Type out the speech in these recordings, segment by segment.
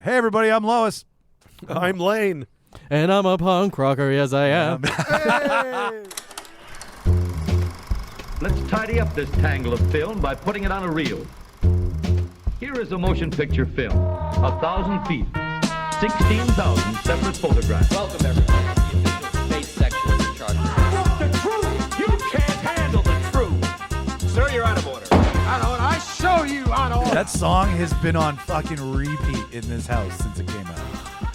Hey, everybody, I'm Lois. I'm Lane. And I'm a punk rocker, yes I am. Hey! Let's tidy up this tangle of film by putting it on a reel. Here is a motion picture film, 1,000 feet, 16,000 separate photographs. Welcome, everybody, to the official space section of the charter. The truth! You can't handle the truth! Sir, you're out of order. I show you on order. That song has been on fucking repeat in this house since it came out.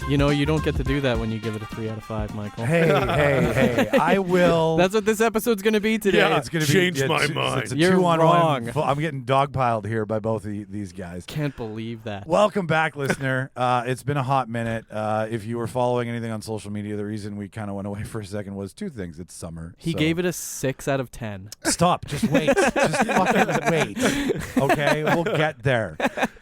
You know, you don't get to do that when you give it a 3 out of 5, Michael. Hey, I will. That's what this episode's going to be today. Yeah. It's going to Change be my mind. It's a You're 2-on-1. wrong. I'm getting dogpiled here by both of these guys. Can't believe that. Welcome back, listener. It's been a hot minute. If you were following anything on social media, the reason we kind of went away for a second was two things. It's summer. He gave it a 6 out of 10. Stop. Just wait. Just fucking wait. Okay? We'll get there.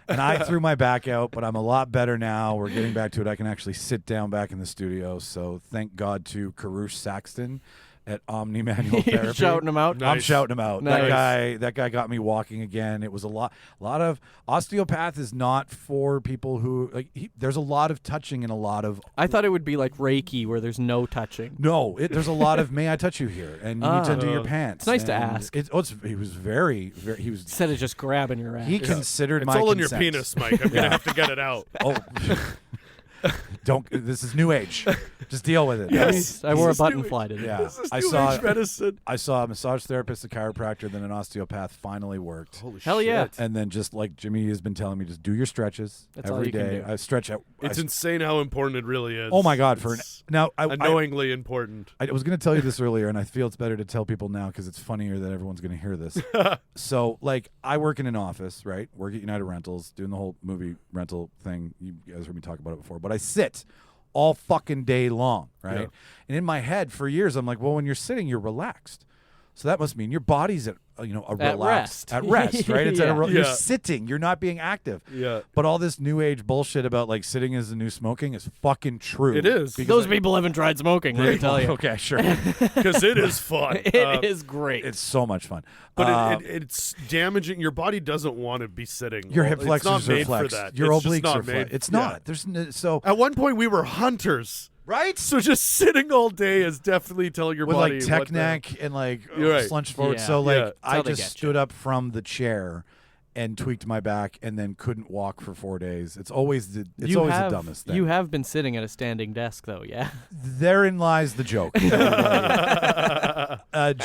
And I threw my back out, but I'm a lot better now. We're getting back to it. I can actually sit down back in the studio. So thank God to Karush Saxton at Omni Manual Therapy. You're shouting him out? I'm shouting him out. Nice. That guy got me walking again. It was a lot of osteopath is not for people who there's a lot of touching and a lot of. I thought it would be like Reiki where there's no touching. No, there's a lot of may I touch you here, and you need to undo your pants. It's nice to And ask. He was very, he was. Instead of just grabbing your ass. He considered It's my all in your consent. penis, Mike. I'm going to have to get it out. Oh, don't. This is new age. Just deal with it. Yes, I wore a This is button new- fly today. Yeah, This is I new saw. age medicine. I saw a massage therapist, a chiropractor, then an osteopath. Finally worked. Holy Hell shit. yeah. And then just like Jimmy has been telling me, just do your stretches That's all every you can day. do. I stretch out. It's insane how important it really is. Oh my God! Now, Annoyingly important. I was going to tell you this earlier, and I feel it's better to tell people now because it's funnier that everyone's going to hear this. So, I work in an office, right? Work at United Rentals, doing the whole movie rental thing. You guys heard me talk about it before, but I sit all fucking day long, right? Yeah. And in my head, for years, I'm like, well, when you're sitting, you're relaxed. So that must mean your body's at relaxed, rest. at rest, right? It's Yeah. You're Yeah. sitting, you're not being active. Yeah. But all this new age bullshit about sitting is the new smoking is fucking true. It is. Because Those people haven't tried smoking, let me tell you. Okay, sure. Because it is fun. It is great. It's so much fun. But it's damaging. Your body doesn't want to be sitting. Your hip It's flexors not are made flexed. for that. Your It's just obliques not are made. flexed. It's Yeah. not. There's so At one point, we were hunters. right. So just sitting all day is definitely telling your With body tech what the- neck and You're right. slunched forward. Yeah. So Yeah. That's I how they just get stood up from the chair and tweaked my back and then couldn't walk for 4 days. It's always the dumbest thing. You have been sitting at a standing desk, though, yeah? Therein lies the joke.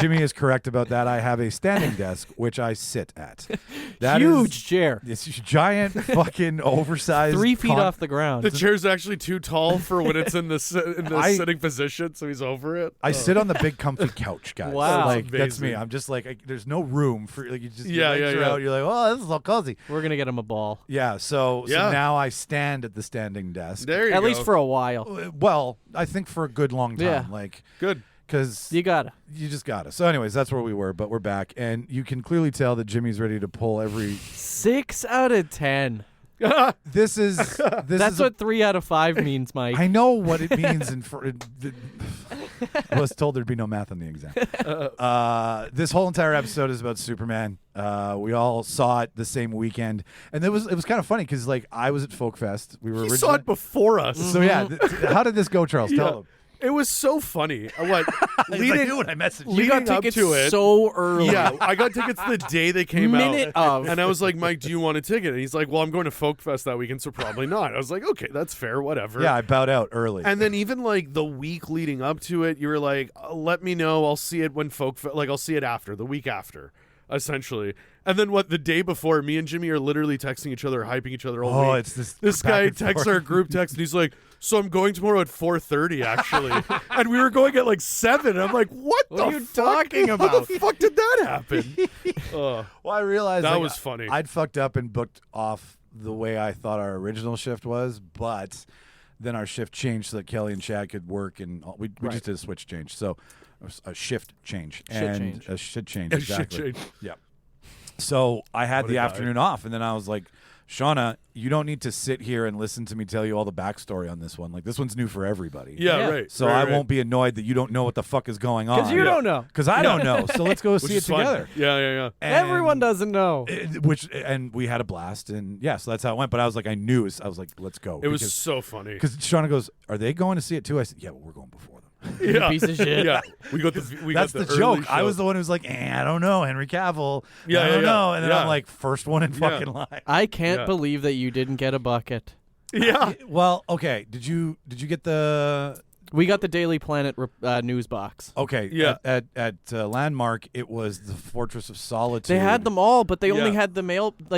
Jimmy is correct about that. I have a standing desk which I sit at. That Huge chair. It's giant, fucking oversized. 3 feet off the ground. The chair's actually too tall for when it's in the sitting position, so he's over it. I sit on the big comfy couch, guys. Wow. That's me. Amazing. I'm just there's no room for you just Yeah, your legs yeah, are yeah. out, you're like, oh, this is all cozy. We're going to get him a ball. Yeah, so Yeah. now I stand at the standing desk. There you At go. least for a while. Well, I think for a good long time, Yeah. Good. because You got to. you just gotta. So, anyways, that's where we were, but we're back, and you can clearly tell that Jimmy's ready to pull every. 6 out of 10. This is That's what 3 out of 5 means, Mike. I know what it means. I was told there'd be no math on the exam. This whole entire episode is about Superman. We all saw it the same weekend, and it was kind of funny because I was at Folk Fest. We were He saw it before us. So yeah, how did this go, Charles? Tell them. It was so funny. What I knew when I messaged you. we got leading up tickets to it. so early. Yeah, I got tickets the day they came Minute out. of. And I was like, Mike, do you want a ticket? And he's like, well, I'm going to Folk Fest that weekend, so probably not. I was like, okay, that's fair, whatever. Yeah, I bowed out early. And then even the week leading up to it, you were like, let me know. I'll see it when I'll see it after, the week after, essentially. And then the day before, me and Jimmy are literally texting each other, hyping each other all week. it's This back guy and texts forth. our group text, and he's like, so I'm going tomorrow at 4:30, actually. And we were going at 7. I'm like, what are the you fuck? talking How about? the fuck did that happen? Well, I realized That was funny. I'd fucked up and booked off the way I thought our original shift was, but then our shift changed so that Kelly and Chad could work, and we Right. just did a switch change. So a shift change. Shit and change. A shit change, A shit exactly. change. Yeah. So I had What a the guy. afternoon off, and then I was like Shauna, you don't need to sit here and listen to me tell you all the backstory on this one. Like, this one's new for everybody. Yeah, right. So I won't be annoyed that you don't know what the fuck is going on. Because you don't know. Because I don't know. So let's go see it together. Yeah. And Everyone doesn't know. And we had a blast, and so that's how it went. But I was like, I was like, let's go. It was so funny. Because Shauna goes, are they going to see it too? I said, yeah, but we're going before them. Yeah. Piece of shit. Yeah, we got the. That's got the early joke. show. I was the one who was like, I don't know, Henry Cavill. Yeah, I don't yeah, know. And then yeah. I'm like, first one in fucking line. I can't Yeah. believe that you didn't get a bucket. Yeah. Well, okay. Did you get the? We got the Daily Planet news box. Okay. Yeah. At Landmark, it was the Fortress of Solitude. They had them all, but they only Yeah. had the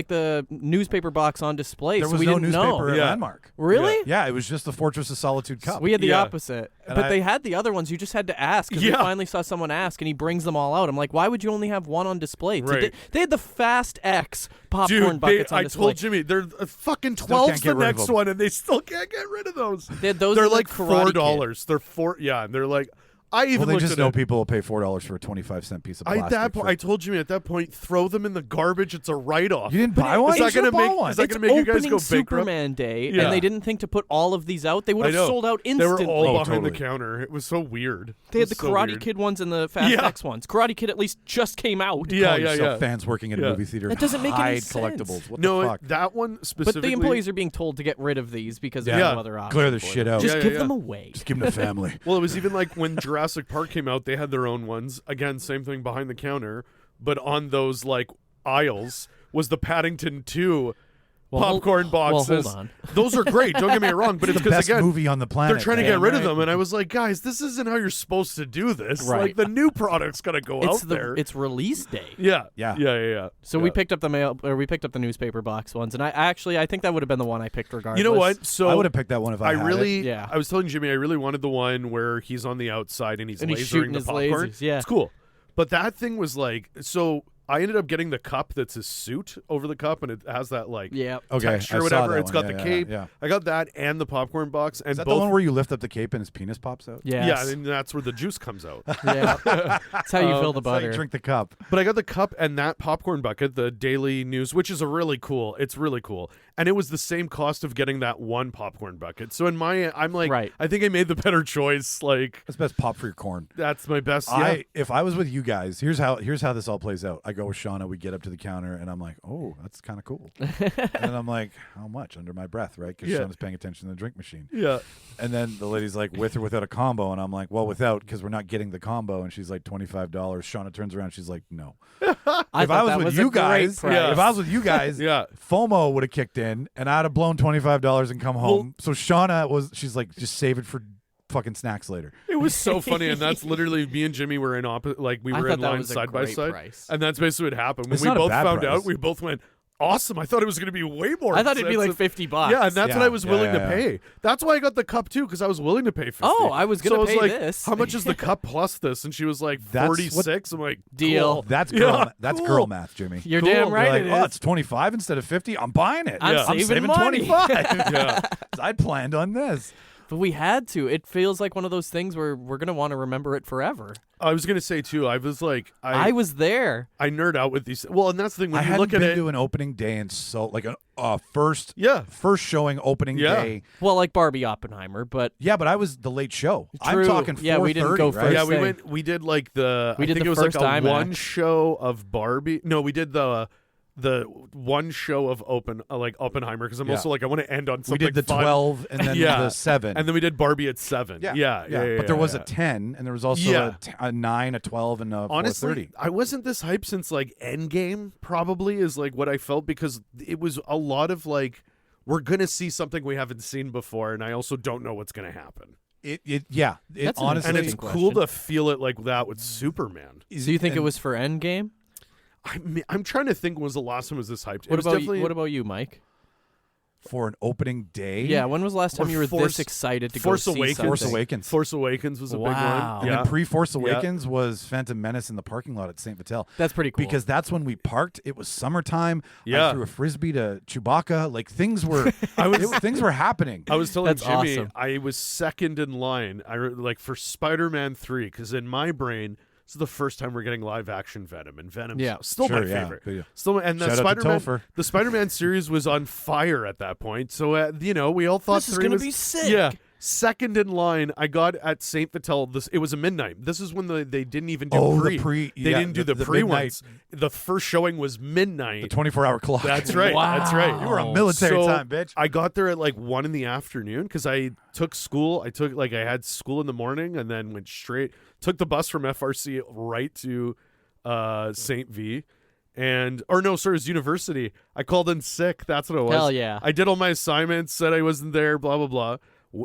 the newspaper box on display, There so was we no didn't newspaper know. at Yeah. Landmark. Really? Yeah, it was just the Fortress of Solitude cup. We had the Yeah. opposite. And But I- they had the other ones. You just had to ask. Because we Yeah. finally saw someone ask, and he brings them all out. I'm like, why would you only have one on display? Right. They had the Fast X popcorn Dude, buckets on I display. told Jimmy they're fucking can't 12's get the rid of next them. one, and they still can't get rid of those. They had those They're and the like Karate $4. They're $4. Yeah, and they're like, I even Well, they looked just at know it. people will pay $4 for a 25-cent piece of plastic. At that point, for- I told Jimmy at that point, throw them in the garbage. It's a write-off. you didn't buy one. Is You that should've gonna bought make- one. is that It's gonna make you guys opening go bankrupt? Superman Day, Yeah. and they didn't think to put all of these out. They would I have know. sold out They instantly. were all Oh, behind totally. the counter. It was so weird. They It had the was so Karate weird. Kid ones and the Fast Yeah. X ones. Karate Kid at least just came out. Yeah, Call yeah, yourself yeah. fans working at a Yeah. movie theater. That doesn't make any hide sense. collectibles. What No, the fuck? that one But specifically. the employees are being told to get rid of these because Yeah. there's Yeah. no other option. Clear the for shit them. out. Just Yeah, give yeah, them yeah. away. Just give them to family. Well, it was even like when Jurassic Park came out, they had their own ones. Again, same thing behind the counter, but on those like aisles was the Paddington 2 Well, hold- popcorn boxes. Well, hold on. Those are great. Don't get me wrong, but it's the because best again, movie on the planet. they're trying to man. get rid of right. them, and I was like, guys, this isn't how you're supposed to do this. Right. Like the new product's gonna go It's out there. it's release day. Yeah. Yeah. So Yeah. we picked up we picked up the newspaper box ones, and I think that would have been the one I picked regardless. You know what? So I would have picked that one if I had really, it. Yeah. I was telling Jimmy, I really wanted the one where he's on the outside and he's And he's lasering shooting the his popcorn. lasers, yeah. It's cool. But that thing was like, so I ended up getting the cup that's his suit over the cup, and it has that like Yeah. Okay, texture, I or saw whatever. that It's one. got Yeah, the yeah, cape. yeah. I got that and the popcorn box, and Is that both. the one where you lift up the cape and his penis pops out? Yes. Yeah, and that's where the juice comes out. Yeah. That's how you fill the That's how you butter. drink the cup. But I got the cup and that popcorn bucket, the Daily News, which is it's really cool. And it was the same cost of getting that one popcorn bucket. So I'm like, Right. I think I made the better choice. Like, That's best pop for your corn. that's my best. Yeah. If I was with you guys, here's how this all plays out. I go with Shauna, we get up to the counter, and I'm like, oh, that's kind of cool. And then I'm like, how much? Under my breath, right? Because Yeah. Shauna's paying attention to the drink machine. Yeah. And then the lady's like, with or without a combo? And I'm like, well, without, because we're not getting the combo. And she's like, $25. Shauna turns around, she's like, no. I If I thought was that with was you a great guys, price. Yeah. if I was with you guys, Yeah. FOMO would have kicked in, and I'd have blown $25 and come home. So Shauna she's like, just save it for fucking snacks later. It was so funny, and that's literally me and Jimmy were in we I were thought in that line was a side by great side, price. and that's basically what happened. When It's we not a both bad found price. out, we both went, "Awesome!" I thought it was going to be way more. I thought it'd be like expensive. $50. Yeah, and that's what Yeah, I was willing yeah, to pay. That's why I got the cup too, because I was willing to pay 50. Oh, I was gonna so pay like, this. How much is the cup plus this? And she was like That's 46. I'm like, Deal. cool. That's girl. Yeah, That's cool. girl math, Jimmy. You're Cool. damn You're right like, it oh, is. it's 25 instead of 50. I'm buying it. I'm Yeah. I'm saving saving money. 25. Yeah. I planned on this. But we had to. It feels like one of those things where we're going to want to remember it forever. I was gonna say too. I was like, I was there. I nerd out with these. Well, and that's the thing when I you hadn't look at been it. to an opening day and so like a first Yeah. showing opening Yeah. day. Well, like Barbie Oppenheimer, but Yeah, but I was the late show. I'm True. talking 4:30, Yeah, we didn't go right? first. Yeah, we thing. went. We did like the. We I did think the it was like first a IMAX. one show of Barbie. No, we did the one show of Oppenheimer because I'm Yeah. also like I want to end on We something. did the fun. 12 and then Yeah. the 7. and then we did Barbie at 7. Yeah. But there was yeah. a 10, and there was also Yeah. a 9, a 12, and a Honestly, 4:30. I wasn't this hyped since like Endgame. Probably is like what I felt because it was a lot of like we're gonna see something we haven't seen before, and I also don't know what's gonna happen. Yeah. That's an honestly, And it's interesting cool question. to feel it like that with Superman. So you think it and- was for Endgame? I'm trying to think when was the last time was this hyped. It What was about definitely what about you, Mike? for an opening day? Yeah, when was the last time Or you were Force- this excited to Force go see Awakens. something? Force Awakens. Force Awakens was a big Wow. one. And Yeah. then pre-Force Awakens was Phantom Menace in the parking lot at St. Vitel. That's pretty cool. Because that's when we parked. It was summertime. Yeah. I threw a frisbee to Chewbacca. Like things were, things were happening. I was telling That's Jimmy awesome. I was second in line. Like for Spider-Man 3 because in my brain this is the first time we're getting live action Venom, and Venom's Yeah. still Sure, my yeah. favorite. Good, yeah. Still, and the Shout out to Spider-Man, Topher. the Spider-Man series was on fire at that point. So we all thought This is 3 gonna was be sick. Yeah. Second in line, I got at Saint Vital. It was a midnight. This is when they didn't even do The pre. They yeah, didn't do the pre midnight, ones. The first showing was midnight. The 24-hour clock. That's right. That's right. You were on military So, time, bitch. I got there at like 1 in the afternoon because I took school. I had school in the morning and then took the bus from FRC right to St. V. It was university. I called in sick. That's what it was. Hell yeah. I did all my assignments, said I wasn't there, blah, blah, blah.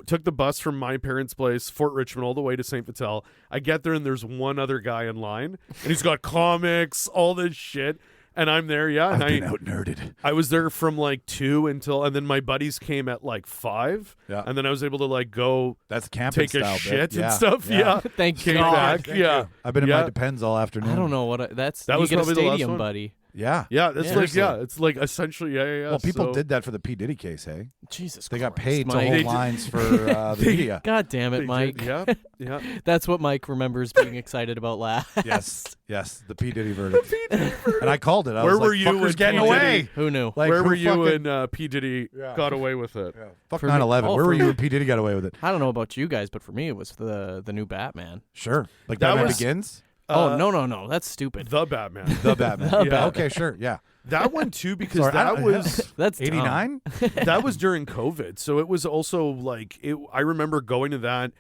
Took the bus from my parents' place, Fort Richmond, all the way to St. Vital. I get there and there's one other guy in line and he's got comics, all this shit. And I'm there, yeah. I've And been out-nerded. I was there from like 2 until, and then my buddies came at like 5. Yeah. And then I was able to like go That's camping take a style, shit bitch. and stuff. Yeah. Thank Came God. back. Thank Yeah. you. I've been in Yeah. my Depends all afternoon. I don't know what That you was get a probably the last stadium one. buddy. Yeah. Yeah. It's Seriously. it's like essentially, yeah. Well, people So- did that for the P. Diddy case, hey? Jesus They got Christ, paid to Mike. hold lines for the media. God damn they it, did, Mike. Yeah. Yeah. That's what Mike remembers being excited about last. Yes, the P. Diddy verdict. And I called it. I Where was were like, you fuckers when getting P. away. Diddy- Who knew? Like, Where who were you fucking- when P. Diddy got away with it? Fuck For me- 9/11. oh, Where for were you me- when P. Diddy got away with it? I don't know about you guys, but for me, it was the new Batman. Sure. Like That Batman was- Begins? Oh no, that's stupid. The Batman. The Batman. The Yeah. Batman. Okay, sure. Yeah. That one too, because Sorry, that was That's dumb. 89? that was during COVID. So it was also like I remember going to that.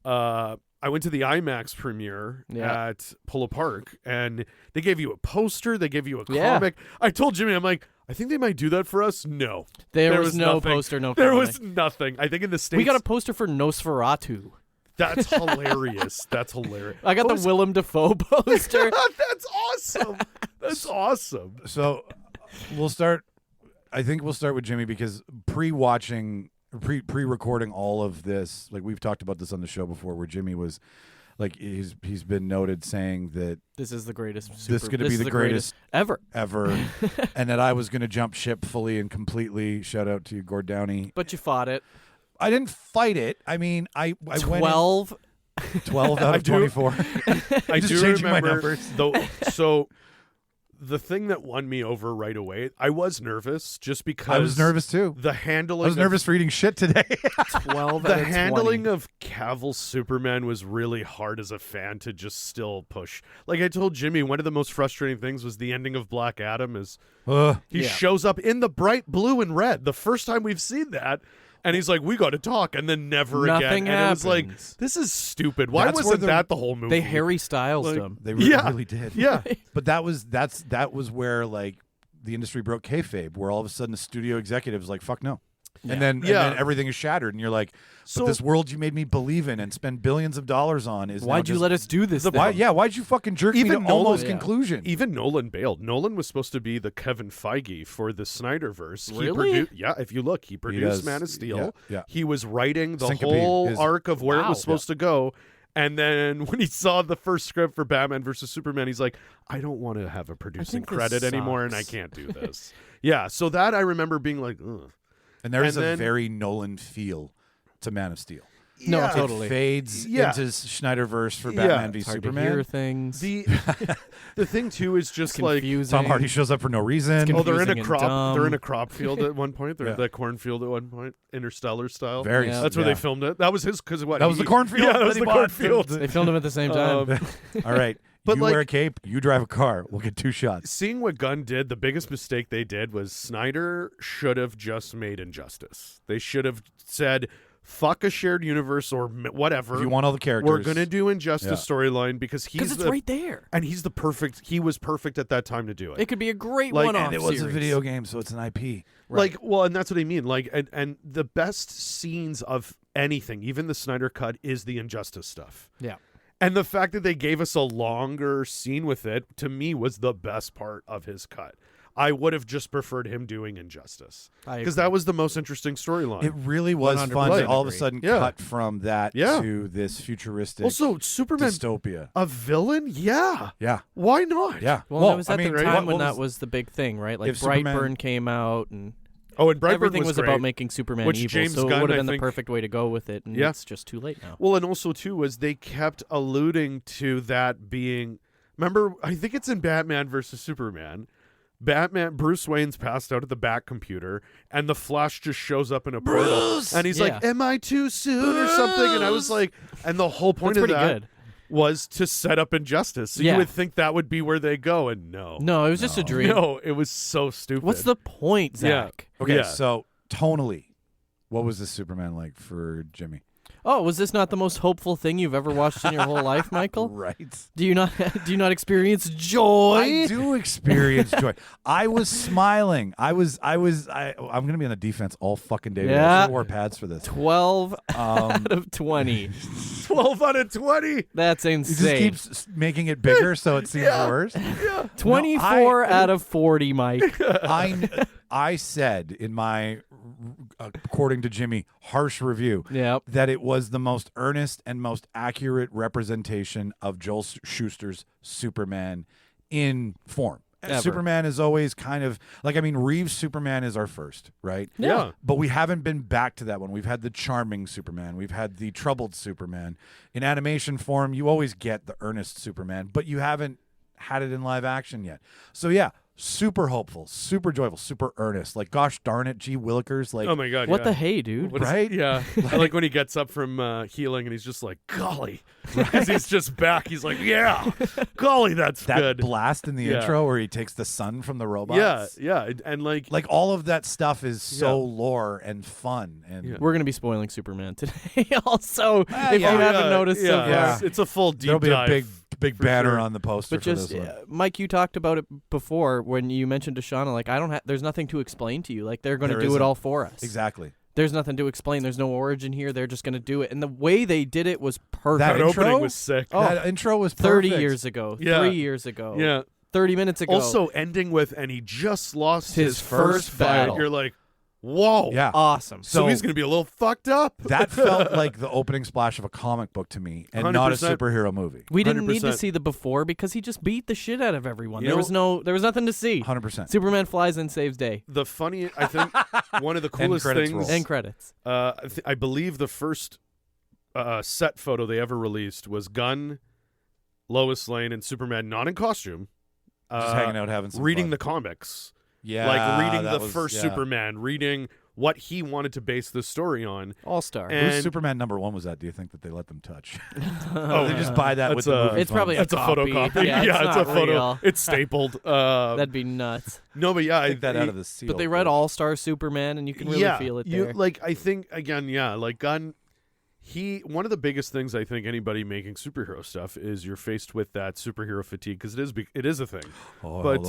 I went to the IMAX premiere Yeah. at Polo Park, and they gave you a poster, they gave you a Yeah. comic. I told Jimmy, I'm like, I think they might do that for us. No, There was no nothing. poster, no There comic. was nothing. I think in the States, We got a poster for Nosferatu. That's hilarious. That's hilarious. I got What the was- Willem Dafoe poster. That's awesome. That's awesome. So we'll start. I think we'll start with Jimmy because pre-recording all of this, like we've talked about this on the show before, where Jimmy was like he's been noted saying that This is the greatest. This is gonna be is the greatest ever. ever, and that I was going to jump ship fully and completely. Shout out to Gord Downey. But you fought it. I didn't fight it. I mean, I went 12. in 12 out I of do- 24. I Just do changing my remember numbers. though. So the thing that won me over right away, I was nervous just because I was nervous too. The handling. I was nervous for eating shit today. 12 The out of handling 20. of Cavill Superman was really hard as a fan to just still push. Like I told Jimmy, one of the most frustrating things was the ending of Black Adam. Is he Yeah. shows up in the bright blue and red the first time we've seen that. And he's like, we got to talk, and then never Nothing again. And it was like, happens. this is stupid. Why That's where wasn't the- that the whole movie? They Harry Styles Like- him. They really, Yeah. really did. Yeah. But that was where like the industry broke kayfabe, where all of a sudden the studio executives like fuck no, and then everything is shattered, and you're like, So- but this world you made me believe in and spend billions of dollars on is Why'd you let us do this? Why? then? Yeah, why'd you fucking jerk me Even to Nolan- almost Yeah. conclusion? Even Nolan bailed. Nolan was supposed to be the Kevin Feige for the Snyderverse. Really? Yeah, if you look, he produced does. Man of Steel. Yeah. He was writing the Syncope whole is- arc of where it Wow. was supposed to go. And then when he saw the first script for Batman versus Superman, he's like, I don't want to have a producing think this credit anymore, and I sucks. can't do this. Yeah, so that I remember being like, ugh. And there's and a then- very Nolan feel to Man of Steel. No, Yeah. totally. It fades Yeah. into Snyderverse for Yeah. Batman v It's hard Superman. to hear things. The thing too is just like confusing. Tom Hardy shows up for no reason. oh, they're in confusing a and crop. dumb. They're in a crop field at one point. They're Yeah. at that cornfield at one point, Interstellar style. Very. Yeah. That's where yeah. they filmed it. That was his because what? That was the cornfield. Yeah, that that was he the bought. cornfield. They filmed them at the same time. All right. But you like- wear a cape. You drive a car. We'll get 2 shots. Seeing what Gunn did, the biggest mistake they did was Snyder should have just made Injustice. They should have said, "Fuck a shared universe or whatever." If you want all the characters, we're gonna do Injustice storyline because Because he's it's right there. and he's the perfect. He was perfect at that time to do it. It could be a great Like, one-off And it was a series. video game, so it's an IP. Like, well, and that's what I mean. Like, and the best scenes of anything, even the Snyder cut, is the Injustice stuff. Yeah. And the fact that they gave us a longer scene with it, to me, was the best part of his cut. I would have just preferred him doing Injustice I because agree. that was the most interesting storyline. It really was 100% fun to all of a agree. sudden Yeah. cut from that Yeah. to this futuristic Also, Superman, dystopia. a villain? Yeah. Yeah. Why not? Yeah. Well, that was I at mean, the right? time what when that was was the big thing, right? Like if Superman- Brightburn came out, and Oh, and Brightburn everything was great. about making Superman Which evil, James so Gunn, it would have I been the think- perfect way to go with it, and Yeah. it's just too late now. Well, and also too was they kept alluding to that being. Remember, I think it's in Batman versus Superman. Bruce Wayne's passed out at the back computer, and the Flash just shows up in a portal, and he's like, Yeah. "Am I too soon?" or something. And I was like, and the whole point That's of pretty that good. was to set up Injustice. So Yeah. you would think that would be where they go, and no, No, it was just a dream. no, it was so stupid. What's the point, Yeah. Zach? Okay, Yeah. so tonally, what was this Superman like for Jimmy? Oh, was this not the most hopeful thing you've ever watched in your whole life, Michael? Right. Do you not experience joy? I do experience joy. I was smiling. I'm going to be on the defense all fucking day. today. I Yeah. should have wore pads for this. 12 out of 20. 12 out of 20? That's He just insane. keeps making it bigger so it seems worse. 24 out of 40, Mike. I said in my, according to Jimmy, harsh review, Yep. that it was the most earnest and most accurate representation of Joel Schuster's Superman in form. Ever. Superman is always kind of like, Reeve's Superman is our first, right? Yeah. But we haven't been back to that one. We've had the charming Superman. We've had the troubled Superman. In animation form, you always get the earnest Superman, but you haven't had it in live action yet. So yeah, super hopeful, super joyful, super earnest. Like, gosh darn it, G. Willikers. Like, Oh my God. What yeah. the hey, dude? What is- Right? Yeah. I like when he gets up from healing and he's just like, golly. Because he's just back. He's like, yeah, golly, that's that good. blast in the Yeah. intro where he takes the sun from the robots. Yeah. And like, Like all of that stuff is so Yeah. lore and fun. And Yeah. We're going to be spoiling Superman today also, if yeah. you haven't noticed so far. Yeah. It's a full deep there'll be dive. a big for banner sure. on the poster But for just, this one. Mike, you talked about it before when you mentioned to Shauna, like, there's nothing to explain to you. Like, they're going to There do it isn't. all for us. Exactly. There's nothing to explain. There's no origin here. They're just going to do it. And the way they did it was perfect. That intro? opening was sick. Oh, That intro was 30 perfect. years ago. Yeah. 3 years ago. Yeah. 30 minutes ago. Also ending with, and he just lost His first fight. battle. You're like, whoa. Yeah. awesome. So So- he's going to be a little fucked up. That felt like the opening splash of a comic book to me and not a 100%. superhero movie. We didn't need to 100%. see the before because he just beat the shit out of everyone. You There know- was nothing to see. 100%. Superman flies in, saves day. The funny, I think, one of the coolest credits things. roll. End credits. I believe the first set photo they ever released was Gunn, Lois Lane, and Superman not in costume. Just hanging out having some reading fun. the comics. Yeah. Like reading that the was- first yeah. Superman, reading what he wanted to base the story on. All-star. And- Whose Superman #1 was that? Do you think that they let them touch? Oh, they just buy that That's with the a- movie It's probably funds. a That's a copy. photocopy. Yeah, it's not a photo. real. It's stapled. That'd be nuts. No, but yeah, Take that out of the seal. But they read All-Star Superman, and you can really feel it there. Like I think again, yeah, like Gunn. One of the biggest things I think anybody making superhero stuff is you're faced with that superhero fatigue because it is a thing. Oh, but,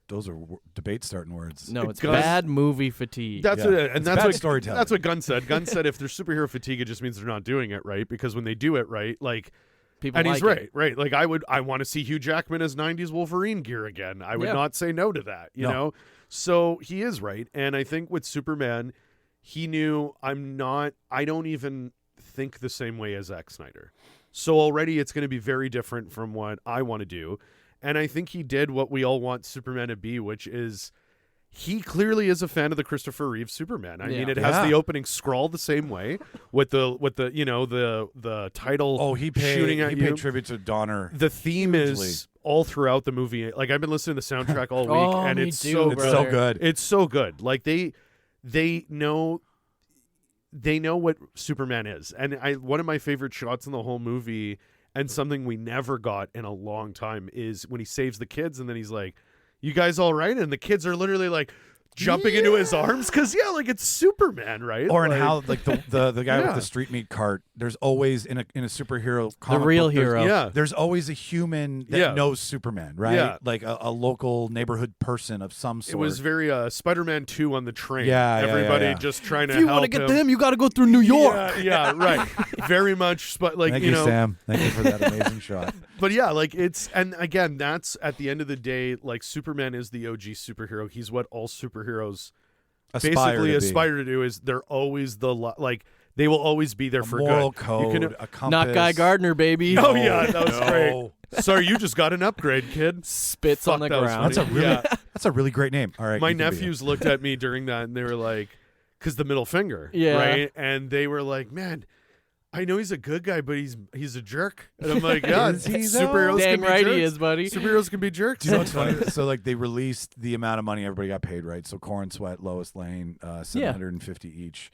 those are debate starting words. no, it's Gunn- bad movie fatigue. That's Yeah. what, and It's that's bad what storytelling. That's what Gunn said. Gunn said if there's superhero fatigue, it just means they're not doing it right because when they do it right, like. People And like he's it. right. Like I want to see Hugh Jackman as '90s Wolverine gear again. I would Yeah. not say no to that. You No. know, so he is right. And I think with Superman, he knew I don't even think the same way as Zack Snyder. So already it's going to be very different from what I want to do. And I think he did what we all want Superman to be, which is. He clearly is a fan of the Christopher Reeve Superman. I mean, it has Yeah. the opening scroll the same way with the the title. Oh, he paid. shooting at he you. paid tribute to Donner. The theme is all throughout the movie. Like I've been listening to the soundtrack all week, Oh, and me it's too, so It's good. so good. It's so good. Like they know what Superman is, and one of my favorite shots in the whole movie, and something we never got in a long time, is when he saves the kids, and then he's like, "You guys all right?" And the kids are literally like jumping into his arms because like it's Superman, right? Or in like, how like the guy Yeah. with the street meat cart. There's always in a superhero comic real book, there's- hero. Yeah. There's always a human that Yeah. knows Superman, right? Yeah. Like a local neighborhood person of some sort. It was very Spider-Man 2 on the train. Yeah, yeah, everybody yeah. just trying to If you help want to get him. to him, you got to go through New York. Yeah, right. Very much, but like Thank you you, know, Sam. Thank you for that amazing shot. but yeah, like it's, and again, that's at the end of the day, like Superman is the OG superhero. He's what all superheroes basically aspire to do. Is they're always like they will always be there A for moral good. code, You can, a compass. Not Guy Gardner, baby. oh yeah, that was No. great. Sorry, you just got an upgrade, kid. Spits on Fuck, the that was ground. That's a funny. really Yeah. That's a really great name. All right. My you can be it. nephews looked at me during that and they were like, because the middle finger, Yeah. right? And they were like, man, I know he's a good guy, but he's a jerk. And I'm like, yeah, Is he, though? superheroes Dang can be right jerks. he is, buddy. Superheroes can be jerks. Do you know what's funny? So like they released the amount of money everybody got paid, right? So Corn Sweat, Lois Lane, $750 each.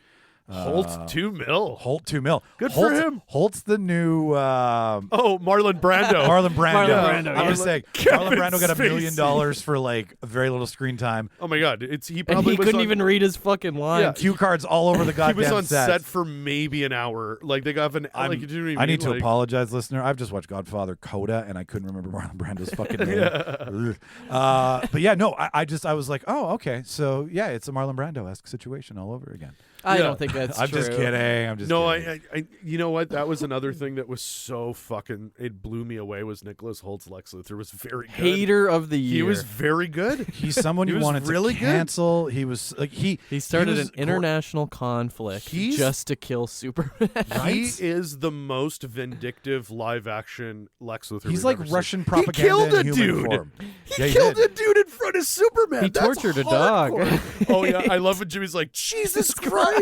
Holt's $2 million. Holt $2 million. Good for him. Holt's the new Oh, Marlon Brando. Marlon Brando. Marlon Brando, I was yeah. saying Kevin Marlon Brando got $1 million Spacey. for like very little screen time. Oh my God, he And probably he was couldn't on, even read his fucking lines. Cue cards all over the He goddamn was on set. set for maybe an hour. Like they got an. Like you didn't even. I need to like, apologize, listener. I've just watched Godfather Coda, and I couldn't remember Marlon Brando's fucking name. But yeah, no, I was like, oh, okay, so yeah, it's a Marlon Brando-esque situation all over again. I Yeah. don't think that's I'm true. just kidding. I'm just No, kidding. I, you know what? That was another thing that was so fucking. It blew me away. Was Nicholas Holt's Lex Luthor was very good. Hater of the year. He was very good. He's someone He you was wanted really to good. cancel. He was like He started was an international conflict He's- just to kill Superman. He is the most vindictive live action Lex Luthor. He's we've like ever seen. Russian He propaganda killed a in human dude. form. He Yeah, killed did. a dude in front of Superman. He That's tortured a dog. hardcore. Oh yeah, I love when Jimmy's like, Jesus Christ.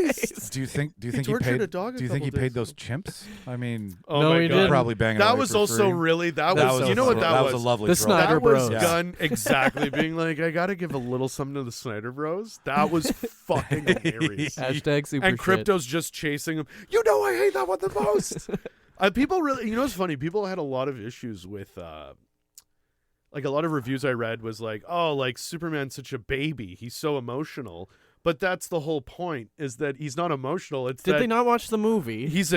Do you think he tortured paid? a dog a Do you think he couple paid days those chimps? I mean, Oh No, my he God. didn't. probably banging. That away was for also free. really that That was was you know what a- that that was? was a lovely The throw. Snyder That was Bros. Gunn exactly being like, I gotta give a little something to the Snyder Bros. That was fucking hilarious. Hashtag super And shit. Crypto's just chasing him. You know I hate that one the most. People really, you know what's funny? People had a lot of issues with, like a lot of reviews I read was like, oh, like Superman's such a baby. He's so emotional. But that's the whole point, is that he's not emotional. It's Did that they not watch the movie? he's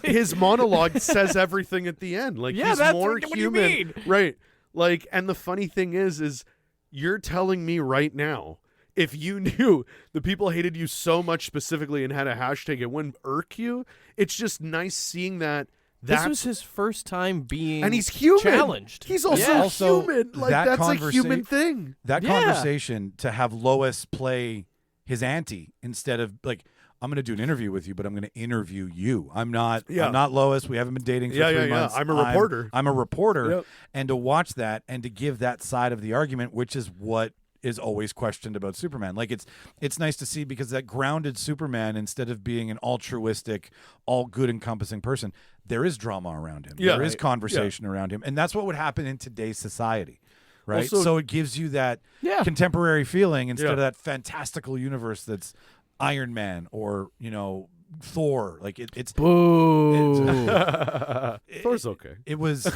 his monologue says everything at the end. Like Yeah, he's that's more what you human. mean. Right. Like, and the funny thing is you're telling me right now, if you knew the people hated you so much specifically and had a hashtag, it wouldn't irk you. It's just nice seeing that. This was his first time being and he's human. challenged. He's also Yeah. Also, human. Like that that's a human thing. That Yeah. conversation to have Lois play his auntie instead of like, I'm going to do an interview with you, but I'm going to interview you. I'm not Lois. We haven't been dating for 3 months. I'm a reporter. I'm a reporter. Yep. And to watch that and to give that side of the argument, which is what is always questioned about Superman. Like it's nice to see because that grounded Superman, instead of being an altruistic, all good encompassing person, there is drama around him. Yeah. There is Right. conversation around him. And that's what would happen in today's society. Right. Also- so it gives you that Yeah. contemporary feeling instead Yeah. of that fantastical universe that's Iron Man or, Thor. Like it's Boo. Thor's okay. it was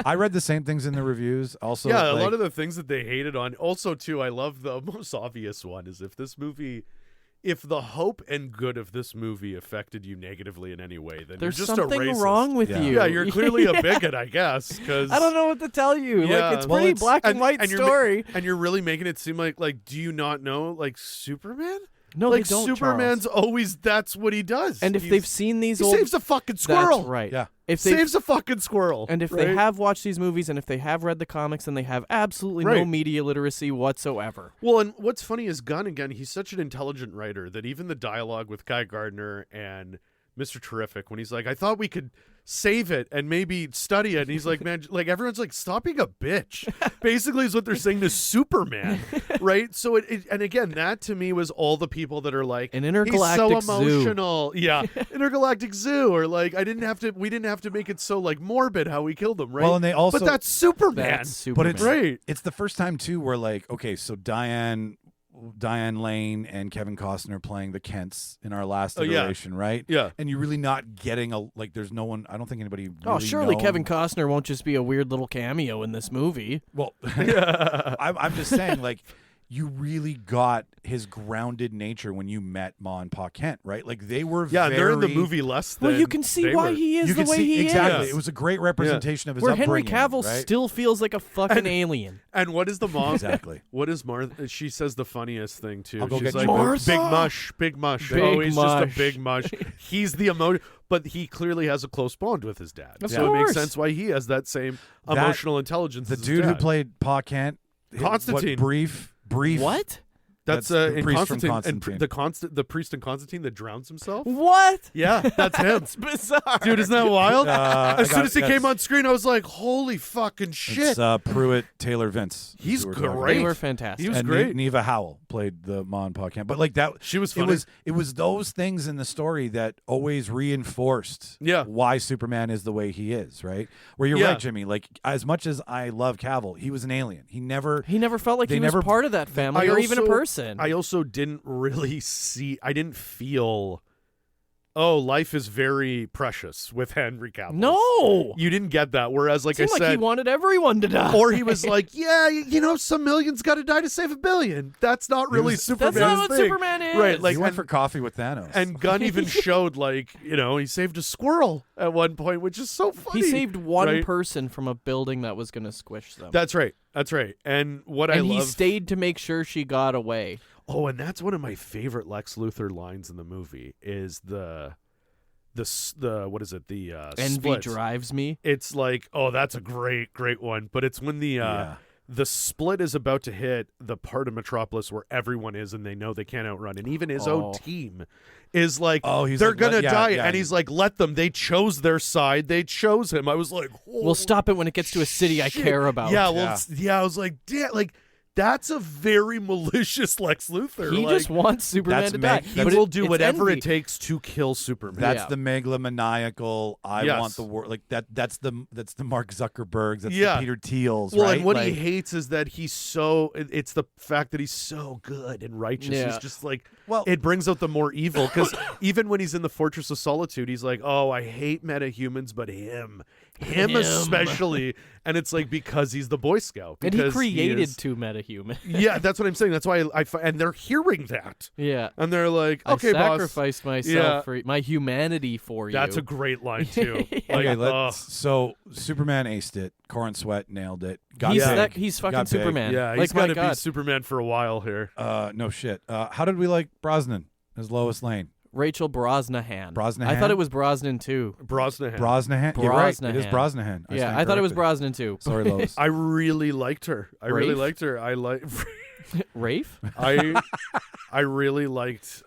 I read the same things in the reviews. Also, Yeah, a like, lot of the things that they hated on. Also, too, I love the most obvious one is if the hope and good of this movie affected you negatively in any way, then There's you're just something a racist. wrong with Yeah. you. Yeah, you're clearly a bigot, I guess. Because I don't know what to tell you. Yeah, Like it's well, pretty it's- black and white you're ma- story. and you're really making it seem like do you not know like Superman? No, like they don't. Superman's Charles. always that's what he does. And if they've seen these he old, saves a fucking squirrel. that's right. Yeah. If they Saves a fucking squirrel. and if right? they have watched these movies and if they have read the comics, then they have absolutely no Right. media literacy whatsoever. Well, and what's funny is Gunn, again, he's such an intelligent writer that even the dialogue with Guy Gardner and Mr. Terrific, when he's like, I thought we could save it and maybe study it. And he's like, man, like everyone's like, stop being a bitch. Basically is what they're saying to Superman, right? So and again, that to me was all the people that are like, An intergalactic he's so zoo. emotional. Yeah, intergalactic zoo. Or like, we didn't have to make it so like morbid how we killed him, right? Well, and they also but that's Superman. That's Superman. But it's Right. It's the first time too where like, okay, so Diane Lane and Kevin Costner playing the Kents in our last Oh, yeah. iteration, right? Yeah. And you're really not getting there's no one. I don't think anybody. Oh, really surely known- Kevin Costner won't just be a weird little cameo in this movie. Well, I'm just saying, like, you really got his grounded nature when you met Ma and Pa Kent, right? Like they were. Yeah, and they're in the very- movie less than Well, you can see they why were. he is You the can way see he exactly. is. It was a great representation of his Where Henry upbringing, Cavill right? still feels like a fucking alien. And what is the mom? Exactly. What is Martha? She says the funniest thing too. I'll go She's get like, you. Martha! big mush, big mush. Big oh, he's mush. just a big mush. He's the emotion, but he clearly has a close bond with his dad. Of So it makes course. sense why he has that same That- emotional intelligence. The as his dude who dad. played Pa Kent, Constantine. Brief. What? That's the in priest from Constantine, Constantine. and the priest in Constantine that drowns himself. What? Yeah, that's him. That's bizarre. Dude, isn't that wild? As soon as he yes. came on screen, I was like, "Holy fucking shit!" It's Pruitt, Taylor Vince. He's who we're talking about. great. They were fantastic. He was and great. Neva Howell played the Ma and Pa Camp. But like that, She was funny. It was those things in the story that always reinforced Yeah. why Superman is the way he is, right? Where you're Yeah. right, Jimmy. Like as much as I love Cavill, he was an alien. He never felt like They he never- was part of that family or even a person. I also didn't really I didn't feel, oh, life is very precious with Henry Cavill. No. You didn't get that. Whereas, like I Seemed like said, he wanted everyone to die. or he was like, yeah, some millions got to die to save a billion. That's not really Superman's That's not what thing. Superman is. Right, like he went and, for coffee with Thanos. and Gunn even showed, like, he saved a squirrel at one point, which is so funny. He saved one right? person from a building that was going to squish them. That's right. That's right. And what and I he love, stayed to make sure she got away. oh, and that's one of my favorite Lex Luthor lines in the movie is the what is it? The Envy split. drives me. It's like, oh, that's a great one. But it's when the split is about to hit the part of Metropolis where everyone is and they know they can't outrun. And even his own team is like, Oh, he's they're like, going to yeah, die. yeah. And he's like, let them. They chose their side. They chose him. I was like, We'll stop it when it gets to a city I shit. care about. Yeah, well, I was like, damn, like, that's a very malicious Lex Luthor. He like, just wants Superman that's to die. he But will do it's whatever envy. it takes to kill Superman. That's Yeah. the megalomaniacal. I Yes. want the world. Like that. That's the Mark Zuckerbergs. That's Yeah. the Peter Thiels. Well, right? and what he Like, hates is that he's so. It's the fact that he's so good and righteous. Yeah. He's just like, Well- it brings out the more evil. Because even when he's in the Fortress of Solitude, he's like, oh, I hate metahumans, but him especially. And it's like because he's the Boy Scout. And he because created is- two metahumans. Yeah, that's what I'm saying. That's why and they're hearing that, Yeah. and they're like, okay, I boss. sacrificed myself Yeah. for my humanity for you. That's a great line too. Like, Okay, so Superman aced it. Corin Sweat nailed it. Got he's, big. he's fucking Got big. Superman. yeah, like, he's my got to be God. Superman for a while here. No shit. How did we like Brosnan as Lois Lane? Rachel Brosnahan. Brosnahan? I thought it was Brosnan too. Brosnahan. Brosnahan. You're right. It Brosnahan. is Brosnahan. Yeah, stand I thought it was corrected. Brosnan too. Sorry, Lois. I really liked her. I really Rafe? liked her. I like. Rafe? I really liked.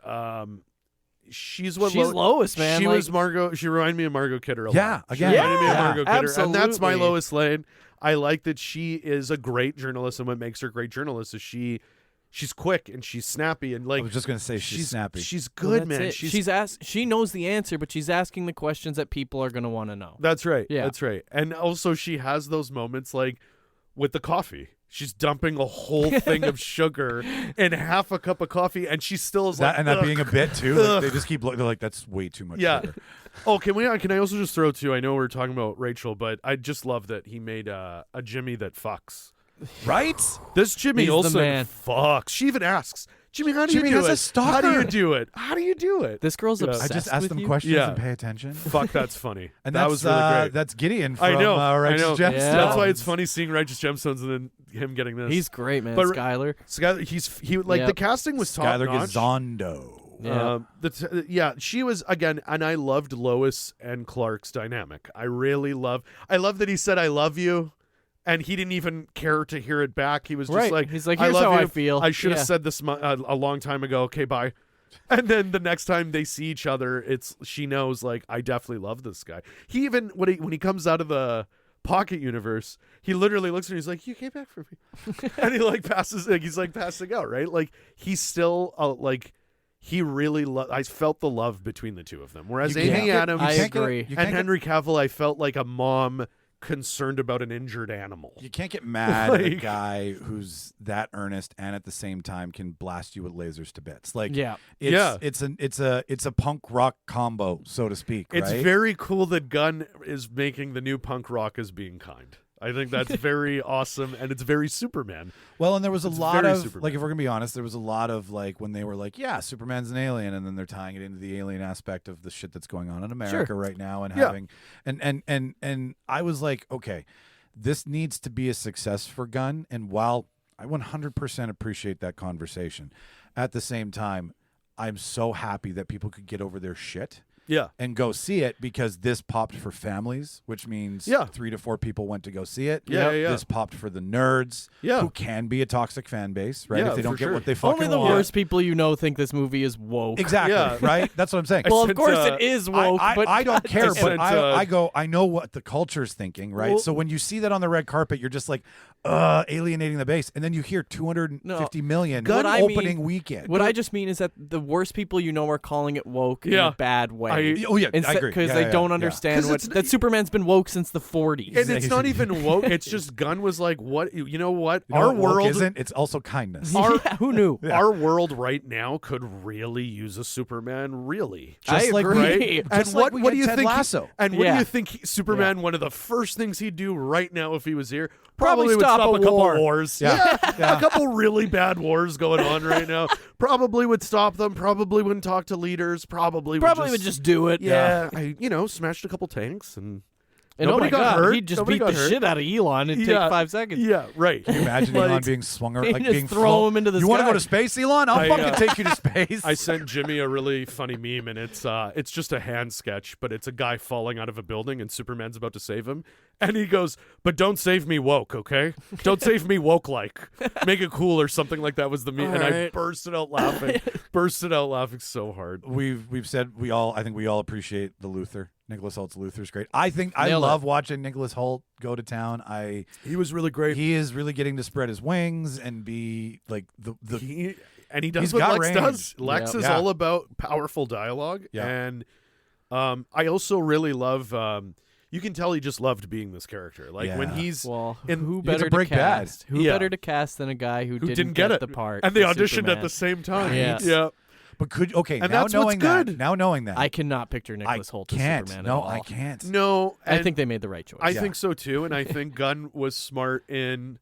She's what She's Lois, man. She like, was Margot. She reminded me of Margot Kidder. A Yeah, lot. again. She reminded me of Yeah, Margot Kidder, and that's my absolutely. Lois Lane. I like that she is a great journalist, and what makes her a great journalist is she's quick and she's snappy and like. I was just gonna say she's snappy. She's well, good, that's man. it. She knows the answer, but she's asking the questions that people are going to want to know. That's right. Yeah. That's right. And also she has those moments like with the coffee. She's dumping a whole thing of sugar in half a cup of coffee, and she still is like, and that "Ugh." being a bit too. Like, they just keep looking. They're like, that's way too much. Yeah. sugar. Oh, can I also just throw too? I know we're talking about Rachel, but I just love that he made a Jimmy that fucks. Right? This Jimmy He's the Olsen man. fucks. She even asks, Jimmy, how do Jimmy you do has it? a stalker. How do you do it? How do you do it? This girl's Yeah. obsessed I just ask with them you? questions Yeah. and pay attention. Fuck, that's funny. And that that's, was really great. That's Gideon from I know. Righteous I know. Gemstones. Yeah. That's why it's funny seeing Righteous Gemstones and then him getting this. He's great, man. But- Skylar. Skylar, like Yep. the casting was top Skylar notch. Gazondo. Yeah. She was again, and I loved Lois and Clark's dynamic. I love that he said "I love you," and he didn't even care to hear it back. He was just Right. like, He's like, I "Here's love how you. I feel." I should have Yeah. said this a long time ago. Okay, bye." And then the next time they see each other, she knows like I definitely love this guy. He even when he comes out of the pocket universe, he literally looks at her. He's like, "You came back for me," and he like passes. Like, he's like passing out, right? Like he's still like he really. I felt the love between the two of them. Whereas You Amy can't get- Adams I can't get- agree. you can't and get- Henry Cavill, I felt like a mom concerned about an injured animal. You can't get mad at a Like- guy who's that earnest and at the same time can blast you with lasers to bits. Like, Yeah. it's a punk rock combo, so to speak. It's right? very cool that Gunn is making the new punk rock as being kind. I think that's very awesome, and it's very Superman. Well, and there was a It's lot very of Superman. like, if we're gonna be honest, there was a lot of like when they were like, yeah, Superman's an alien, and then they're tying it into the alien aspect of the shit that's going on in America right now, and Yeah. having and I was like, okay, this needs to be a success for Gunn, and while I 100% appreciate that conversation, at the same time, I'm so happy that people could get over their shit Yeah. and go see it because this popped for families, which means Yeah. 3 to 4 people went to go see it. Yeah, yeah. This popped for the nerds, Yeah. who can be a toxic fan base, right? Yeah, if they don't for get sure. what they fucking Only the want. worst people you know think this movie is woke. Exactly, Yeah. right? That's what I'm saying. Well, of sent, course uh, it is woke, but I don't care, but sent, I go, I know what the culture's thinking, right? Well- So when you see that on the red carpet, you're just like, alienating the base. And then you hear 250 million What I mean- opening weekend. What I just mean is that the worst people you know are calling it woke in Yeah. a bad way. Oh, yeah, I agree. Because Yeah, they yeah, don't yeah. understand 'Cause what it's- that Superman's been woke since the 40s. And it's not even woke. It's just Gunn was like, what? You know what? You know Our what woke world isn't. It's also kindness. Yeah, who knew? Our world right now could really use a Superman, really. Just I like agree. right? And Just what like we what do get you Ted think? Lasso. And what do Yeah. you think Superman? One of the first things he'd do right now if he was here Probably would stop stop a a couple war. wars. Yeah. A couple really bad wars going on right now. Probably would stop them. Probably wouldn't talk to leaders. Probably would just do it. yeah. Smashed a couple tanks and And nobody oh my got God, hurt. he'd just Nobody beat got the hurt. shit out of Elon and take 5 seconds. Yeah, right. Can you imagine Like- Elon being swung He'd like just being throw him into the You want to sky. go to space, Elon? I'll I, fucking take you to space. I sent Jimmy a really funny meme, and it's just a hand sketch, but it's a guy falling out of a building, and Superman's about to save him, and he goes, "But don't save me woke, okay? Don't save me woke like. Make it cool or something like that." Was the meme, and I Alright. bursted out laughing so hard. We've said I think we all appreciate the Luthor. Nicholas Holt's Luthor's great. I Nailed love watching Nicholas Holt go to town. He was really great. He is really getting to spread his wings and be like the He does He's what got Lex range. does. Lex Yep. is Yeah. all about powerful dialogue, Yeah. and I also really love. You can tell he just loved being this character. Like when Yeah. he's Well, in- who He's a better to Break Bad. cast? Who Yeah. better to cast than a guy who didn't get it the part? and they for auditioned Superman? at the same time. Yeah. yeah. But And now that's what's knowing that, good. now knowing that, I cannot picture I Nicholas Holt as can't. Superman No, at all. I can't. No, I and think they made the right choice. I Yeah. think so too, and I think Gunn was smart in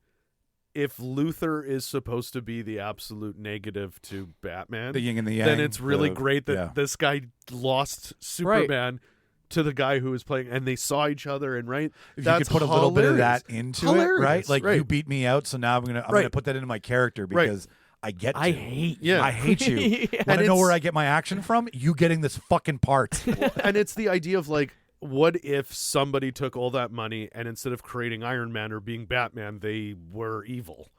if Luthor is supposed to be the absolute negative to Batman, The yin and the yang. then it's really the- great that yeah. this guy lost Superman to the guy who was playing, and they saw each other, and right. If That's you could put a little bit of hilarious. that into it, Hilarious, right? Like right. you beat me out, so now I'm gonna Right. put that into my character Right. because I get. I to. hate Yeah. I hate you. Yeah. Want to And know where it's- I get my action from? You getting this fucking part. And it's the idea of like, what if somebody took all that money and instead of creating Iron Man or being Batman, they were evil?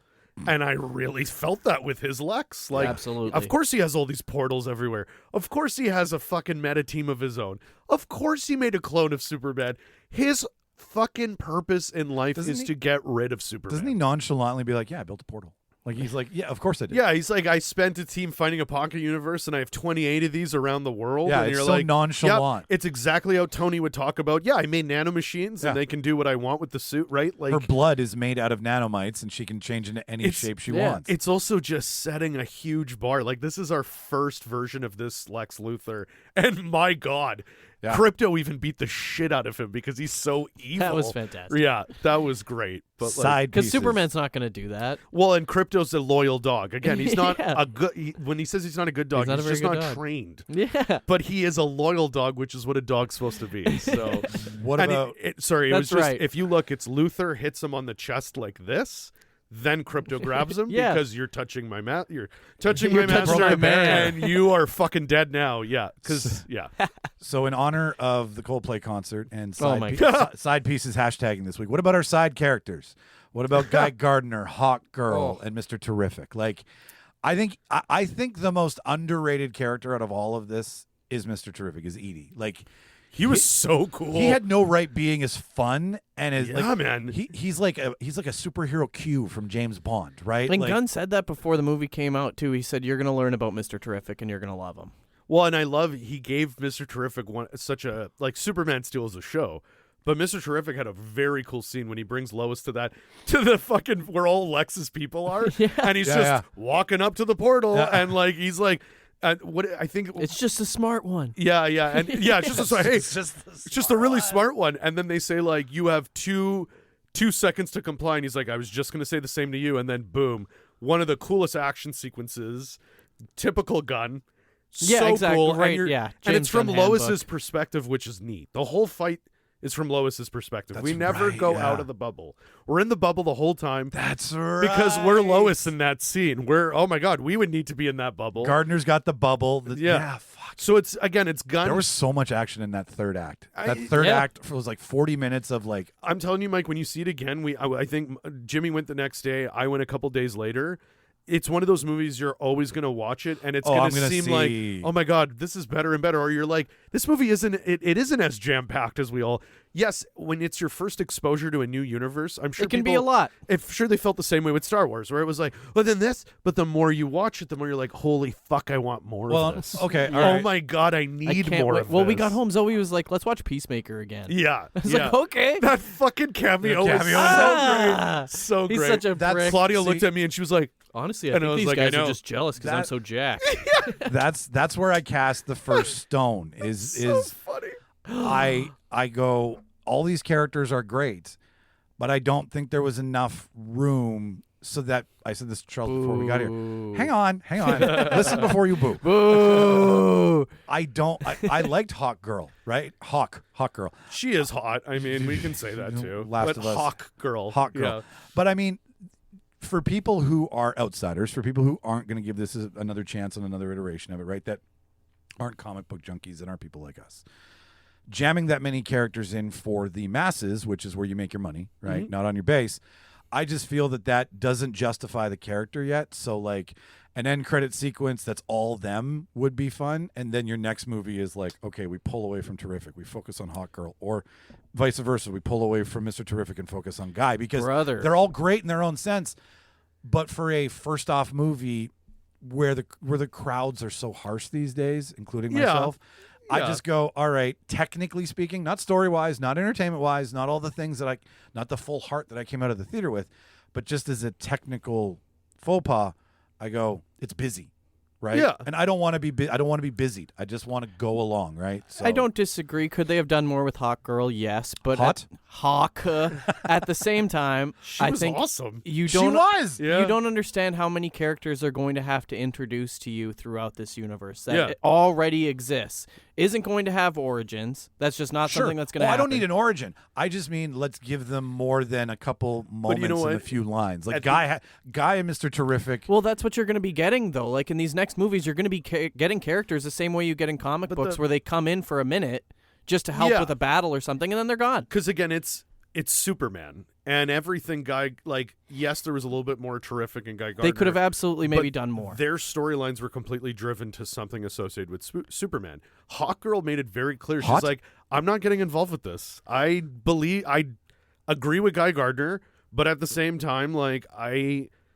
And I really felt that with his Lex. Like, Absolutely. Of course he has all these portals everywhere. Of course he has a fucking meta team of his own. Of course he made a clone of Superman. His fucking purpose in life Doesn't is he- to get rid of Superman. Doesn't he nonchalantly be like, "Yeah, I built a portal"? Like he's like, "Yeah, of course I did." Yeah, he's like, I spent a team finding a pocket universe, and I have 28 of these around the world. Yeah, and it's you're so like, nonchalant. Yep, it's exactly how Tony would talk about. Yeah, I made nanomachines, Yeah. and they can do what I want with the suit, right? Like, Her blood is made out of nanomites, and she can change into any It's- shape she yeah. wants. it's also just setting a huge bar. Like, this is our first version of this Lex Luthor, and my God, Yeah. Krypto even beat the shit out of him because he's so evil. That was fantastic. Yeah, that was great. But like, Side Because pieces. Superman's not going to do that. well, and Krypto's a loyal dog. Again, he's not Yeah. a good. When he says he's not a good dog, He's not a very just good not dog. trained. Yeah. But he is a loyal dog, which is what a dog's supposed to be. So, What and about? sorry, it was That's just right. if you look, it's Luthor hits him on the chest like this, then Krypto grabs him Yeah. because you're touching my you're touching You're my touching master, my man. and you are fucking dead now. Yeah, because yeah, So in honor of the Coldplay concert and Oh side, my side pieces hashtagging this week, what about our side characters? What about Guy Gardner, Hawk Girl, and Mr. Terrific? Like, I think the most underrated character out of all of this is Mr. Terrific, is Edie. Like, he was so cool. he had no right being as fun and as Yeah, like, man. He's like a superhero Q from James Bond, right? And Like, Gunn said that before the movie came out, too. He said, you're going to learn about Mr. Terrific and you're going to love him. Well, and I love he gave Mr. Terrific such a like Superman steals a show. But Mr. Terrific had a very cool scene when he brings Lois to the fucking where all Lex's people are, and he's Yeah, just yeah. walking up to the portal, Yeah. and like he's like, what I think It's just a smart one. yeah, and yeah, it's just a, hey, it's it's just a really smart one, and then they say like you have two seconds to comply, and he's like, I was just gonna say the same to you, and then boom, one of the coolest action sequences, typical Gunn. Yeah, So exactly, cool. right, And you're- yeah, and James it's from Gunn Lois's handbook. perspective, which is neat. The whole fight is from Lois's perspective. We That's never right, go yeah. out of the bubble. We're in the bubble the whole time That's right. because we're Lois in that scene. Oh my God, we would need to be in that bubble. Gardner's got the bubble. Yeah. Fuck. So it's Gunn. There was so much action in that third act. That I- third yeah. act was like 40 minutes of like, I'm telling you, Mike, when you see it again, I think Jimmy went the next day. I went a couple days later. It's one of those movies you're always going to watch it, and it's going I'm to gonna seem see. like, oh my God, this is better and better. Or you're like, this movie it isn't as jam-packed as we all. Yes, when it's your first exposure to a new universe, I'm sure It can be a lot. Sure, they felt the same way with Star Wars, where it was like, well, then this, but the more you watch it, the more you're like, holy fuck, I want more of this. okay, all Oh right. my God, I I need can't more wait. of Well, this. we got home. Zoe was like, let's watch Peacemaker again. Yeah. I was yeah. like, okay. That fucking cameo The was cameo. Ah, so he's great. such a That's prick. Claudia See- looked at me and she was like, Honestly, I and I think was these like, I guys know. are just jealous because I'm That- so jacked. That's where I cast the first stone. Is funny. I go, all these characters are great, but I don't think there was enough room so that I said this to Charles before we got here. Hang on. Listen before you boo. Boo! I liked Hawk Girl, right? Hawk Girl. She is hot. I mean, we can say that too. Last but of Us. Hawk Girl. Hawk Girl. Yeah. But I mean, for people who are outsiders, for people who aren't going to give this another chance on another iteration of it, right? That aren't comic book junkies and aren't people like us. Jamming that many characters in for the masses, which is where you make your money, right? Mm-hmm. Not on your base. I just feel that doesn't justify the character yet. So like an end credit sequence that's all them would be fun. And then your next movie is like, okay, we pull away from Terrific. We focus on Hawk Girl, or vice versa. We pull away from Mr. Terrific and focus on Guy, because Brother. they're all great in their own sense. But for a first off movie where the crowds are so harsh these days, including Yeah. myself, I Yeah. just go, all right, technically speaking, not story-wise, not entertainment-wise, not all the things not the full heart that I came out of the theater with, but just as a technical faux pas, I go, it's busy, right? Yeah. And I don't want to be I don't want to be busied. I just want to go along, right? So I don't disagree. Could they have done more with Hawk Girl? Yes, but Hot? Hawk. At the same time, She I was think awesome. you She don't. was. Yeah. You don't understand how many characters are going to have to introduce to you throughout this universe that Yeah. it already exists. Isn't going to have origins. That's just not Sure. something that's going to I happen. don't need an origin. I just mean let's give them more than a couple moments you know and a what? few lines. Like At Guy and Mr. Terrific. Well, that's what you're going to be getting, though. Like in these next movies, you're going to be getting characters the same way you get in comic But books, the- where they come in for a minute just to help Yeah. with a battle or something, and then they're gone. Because again, it's Superman and everything. Guy, like, yes, there was a little bit more Terrific in Guy Gardner. They could have absolutely maybe but done more. Their storylines were completely driven to something associated with Superman. Hawk Girl made it very clear. Hot? She's like, I'm not getting involved with this. I agree with Guy Gardner, but at the same time, like,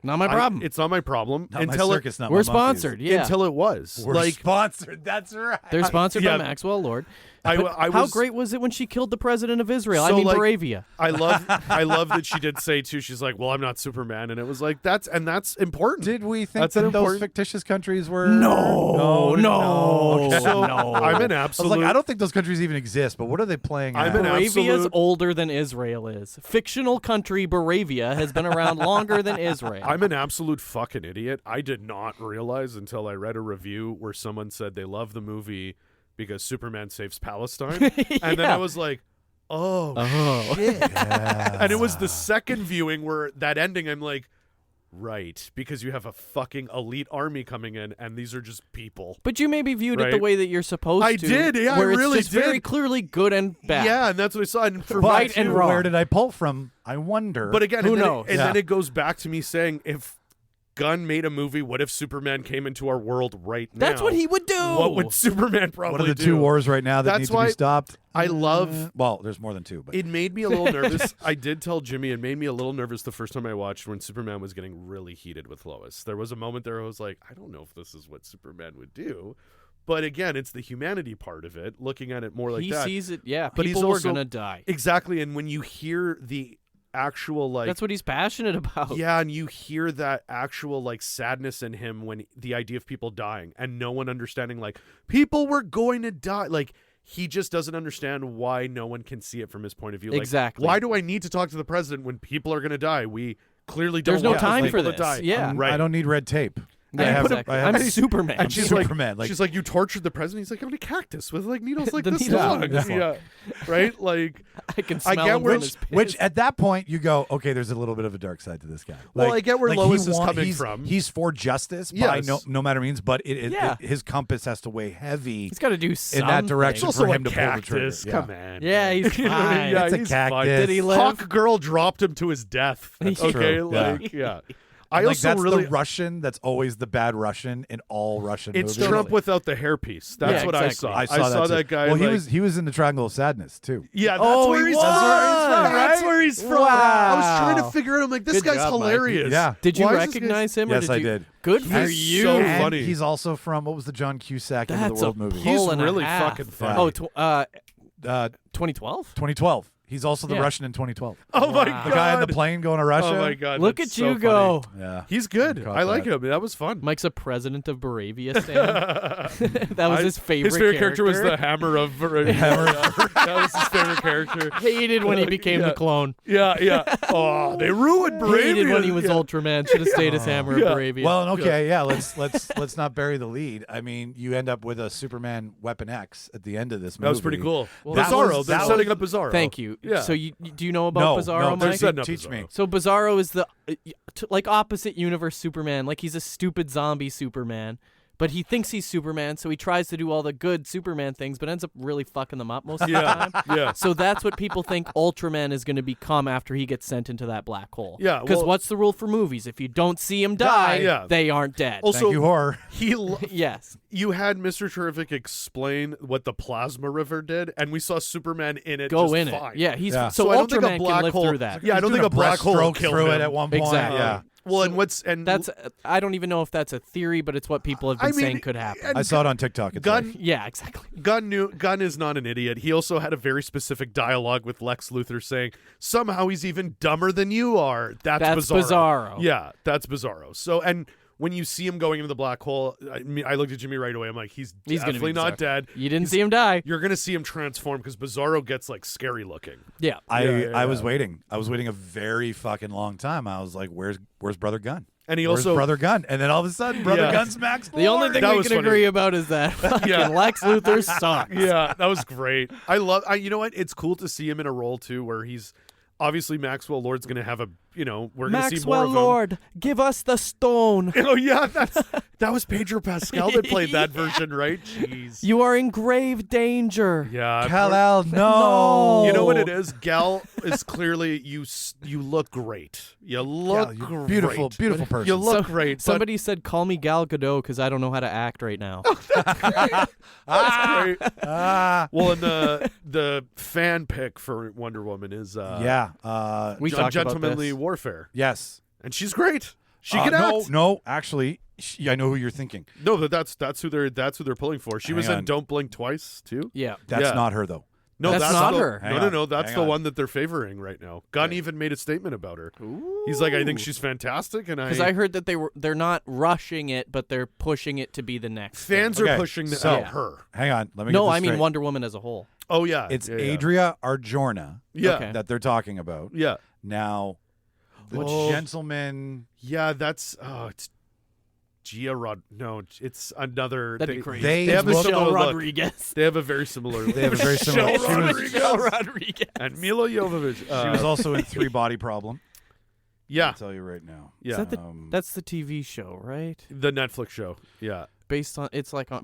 Not my problem. It's not my problem Not my until circus, not We're my monkeys. sponsored. Yeah. until it was. We're like, sponsored. That's right. They're sponsored yeah. by Maxwell Lord. I But was, how great was it when she killed the president of Israel? I So, mean, like, Moravia. I love that she did say too. She's like, "Well, I'm not Superman," and it was like that's important. Did we think That's an that those important- fictitious countries were? No. Okay. So No. I'm an I was absolute. like, I don't think those countries even exist. But what are they playing? I'm at? an Moravia's absolute- older than Israel is. Fictional country Moravia has been around longer than Israel. I'm an absolute fucking idiot. I did not realize until I read a review where someone said they love the movie because Superman saves Palestine, and then I was like, "Oh, shit!" And it was the second viewing where that ending. I'm like, right, because you have a fucking elite army coming in, and these are just people. But you maybe viewed it the Right. way that you're supposed I to. did, yeah, I where really it's just very did. clearly good and bad. Yeah, and that's what I saw. And for Right me, and too. wrong. Where did I pull from? I wonder. But again, Who and then knows? and Yeah. then it goes back to me saying, if Gunn made a movie, what if Superman came into our world right now? That's what he would do. What would Superman probably what are the do? two wars right now that That's need to why be stopped? I love. Well, there's more than two, but It made me a little nervous. I did tell Jimmy it made me a little nervous the first time I watched when Superman was getting really heated with Lois. There was a moment there I was like, I don't know if this is what Superman would do. But again, it's the humanity part of it, looking at it more like he that. sees it. Yeah, But he's people were also- gonna die. Exactly. And when you hear the actual, like, That's what he's passionate about. yeah, and you hear that actual, like, sadness in him when the idea of people dying and no one understanding, like, people were going to die. Like, he just doesn't understand why no one can see it from his point of view. Like, Exactly. why do I need to talk to the president when people are going to die? We clearly don't There's no want those time people for to this. die. Yeah. Right. I don't need red tape. Yeah, I have- exactly. I have- I'm and he's- Superman. And she's Superman, like- she's like, you tortured the president. He's like, on a cactus with like needles like The this needles long. like this Yeah, right. Like, I can I smell get him where from it's- his piss. Which at that point you go, okay, there's a little bit of a dark side to this guy. Well, I get where he Lois is coming from. He's for justice by Yes. no matter means, but Yeah. his compass has to weigh heavy He's got to do in something. that direction it's for also him a to pull the trigger. cactus. Yeah. Come on. Yeah, he's fine. yeah, It's a he's cactus. fine. Did he live? Hawk Girl dropped him to his death. That's Okay, true. Yeah. like yeah. I Like also that's really the Russian that's always the bad Russian in all Russian it's movies. Trump without the hairpiece. That's Yeah, what exactly. I saw. I saw that too. guy. Well, like, he was in the Triangle of Sadness too. Yeah, that's Oh, where he he's was, from. right? That's where he's from. Wow. I was trying to figure out. I'm like, this Good guy's job, Mike. hilarious. Yeah. Did you Why is this recognize him? Or Yes, did I you? did. Good for He's you. so And funny. he's also from what was the John Cusack Into That's the World a movie? pull He's and a really half. fucking funny. Oh, 2012. 2012. He's also the Yeah. Russian in 2012. Oh my Wow. god. The guy on the plane going to Russia. Oh my god. Look that's at so you funny. go. Yeah. He's good. Caught I like that. him. That was fun. Mike's a president of Baravia stand. That was his favorite. His favorite character was the Hammer of. that was his favorite character. Hated when he became Yeah. the clone. Yeah, yeah. Oh, they ruined Bravia. Hated when he was yeah. Ultraman. Should have stayed as Hammer Yeah. of Baravia. Well, okay, yeah. Let's not bury the lead. I mean, you end up with a Superman Weapon X at the end of this movie. That was pretty cool. Well, Bizarro. They're that setting was- up Bizarro. Thank you. Yeah. So do you know about Bizarro, no, Mike? they're setting up teach Bizarro. me. So Bizarro is the like opposite universe Superman. Like he's a stupid zombie Superman, but he thinks he's Superman, so he tries to do all the good Superman things, but ends up really fucking them up most of the Yeah, time. yeah. So that's what people think Ultraman is going to become after he gets sent into that black hole. Yeah, Because well- what's the rule for movies? If you don't see him die, yeah. they aren't dead. Also, Thank you, horror. yes. You had Mr. Terrific explain what the plasma river did, and we saw Superman in it. Go just in fine. it. Yeah, he's Yeah. so, So I don't think a Ultraman black can live hole- through that. Yeah, I don't He's think a doing black hole breaststroke killed through him. it at one point. Exactly. Yeah. Well, and That's I don't even know if that's a theory, but it's what people have been I mean, saying could happen. and I saw it on TikTok. It's Gunn. like- Yeah, exactly. Gunn is not an idiot. He also had a very specific dialogue with Lex Luthor saying, somehow he's even dumber than you are. That's Bizarro. Yeah, that's Bizarro. So, and when you see him going into the black hole, I looked at Jimmy right away. I'm like, he's gonna definitely be not Bizarro. dead. You didn't see him die. You're going to see him transform because Bizarro gets like scary looking. Yeah. I was waiting. I was waiting a very fucking long time. I was like, where's Brother Gunn? And he Where's also Brother Gunn? And then all of a sudden, Brother Yeah. Gunn smacks The only thing That we was can funny. agree about is that fucking Yeah. Lex Luthor sucks. Yeah, that was great. You know what? It's cool to see him in a role too where he's obviously Maxwell Lord's going to have a, we're going to see more Maxwell of him. Lord, give us the stone. Oh yeah, that was Pedro Pascal that played that version, right? Jeez. You are in grave danger. Yeah. Kal-El, no. No. You know what it is? Gal is clearly you look great. You look Yeah, great. beautiful person. You look great. but Somebody said, "Call me Gal Gadot," because I don't know how to act right now. that's great. Ah, Well, and the fan pick for Wonder Woman is yeah. We talked about Gentlemanly this. Warfare, Yes. and she's great. She can no, act. no. Actually, I know who you're thinking. No, but that's who they're pulling for. She was Hang in on. Don't Blink Twice too. Yeah. That's Yeah. not her though. No, That's not the- her. Hang No. on. That's Hang the on. one that they're favoring right now. Gunn even made a statement about her. He's like, I think she's fantastic, and Because I heard that they're not rushing it, but they're pushing it to be the next fans thing. are Okay, pushing so- out her. Hang on. Let me. No, get this I mean straight. Wonder Woman as a whole. Oh yeah, It's yeah, yeah. Adria Arjona Yeah, Okay. that they're talking about. yeah, Now, the Oh. gentleman. yeah. That's it's Gia Rod. No, it's another. That'd they, be crazy. they They have a look- similar Michelle look. Rodriguez. They have a very similar. They have a very similar. Michelle She was, Rodriguez. Michelle Rodriguez. And Mila Jovovich. she was also in Three Body Problem. yeah, I'll tell you right now. yeah. Is that the, Um, that's the TV show, right? The Netflix show. Yeah, Based on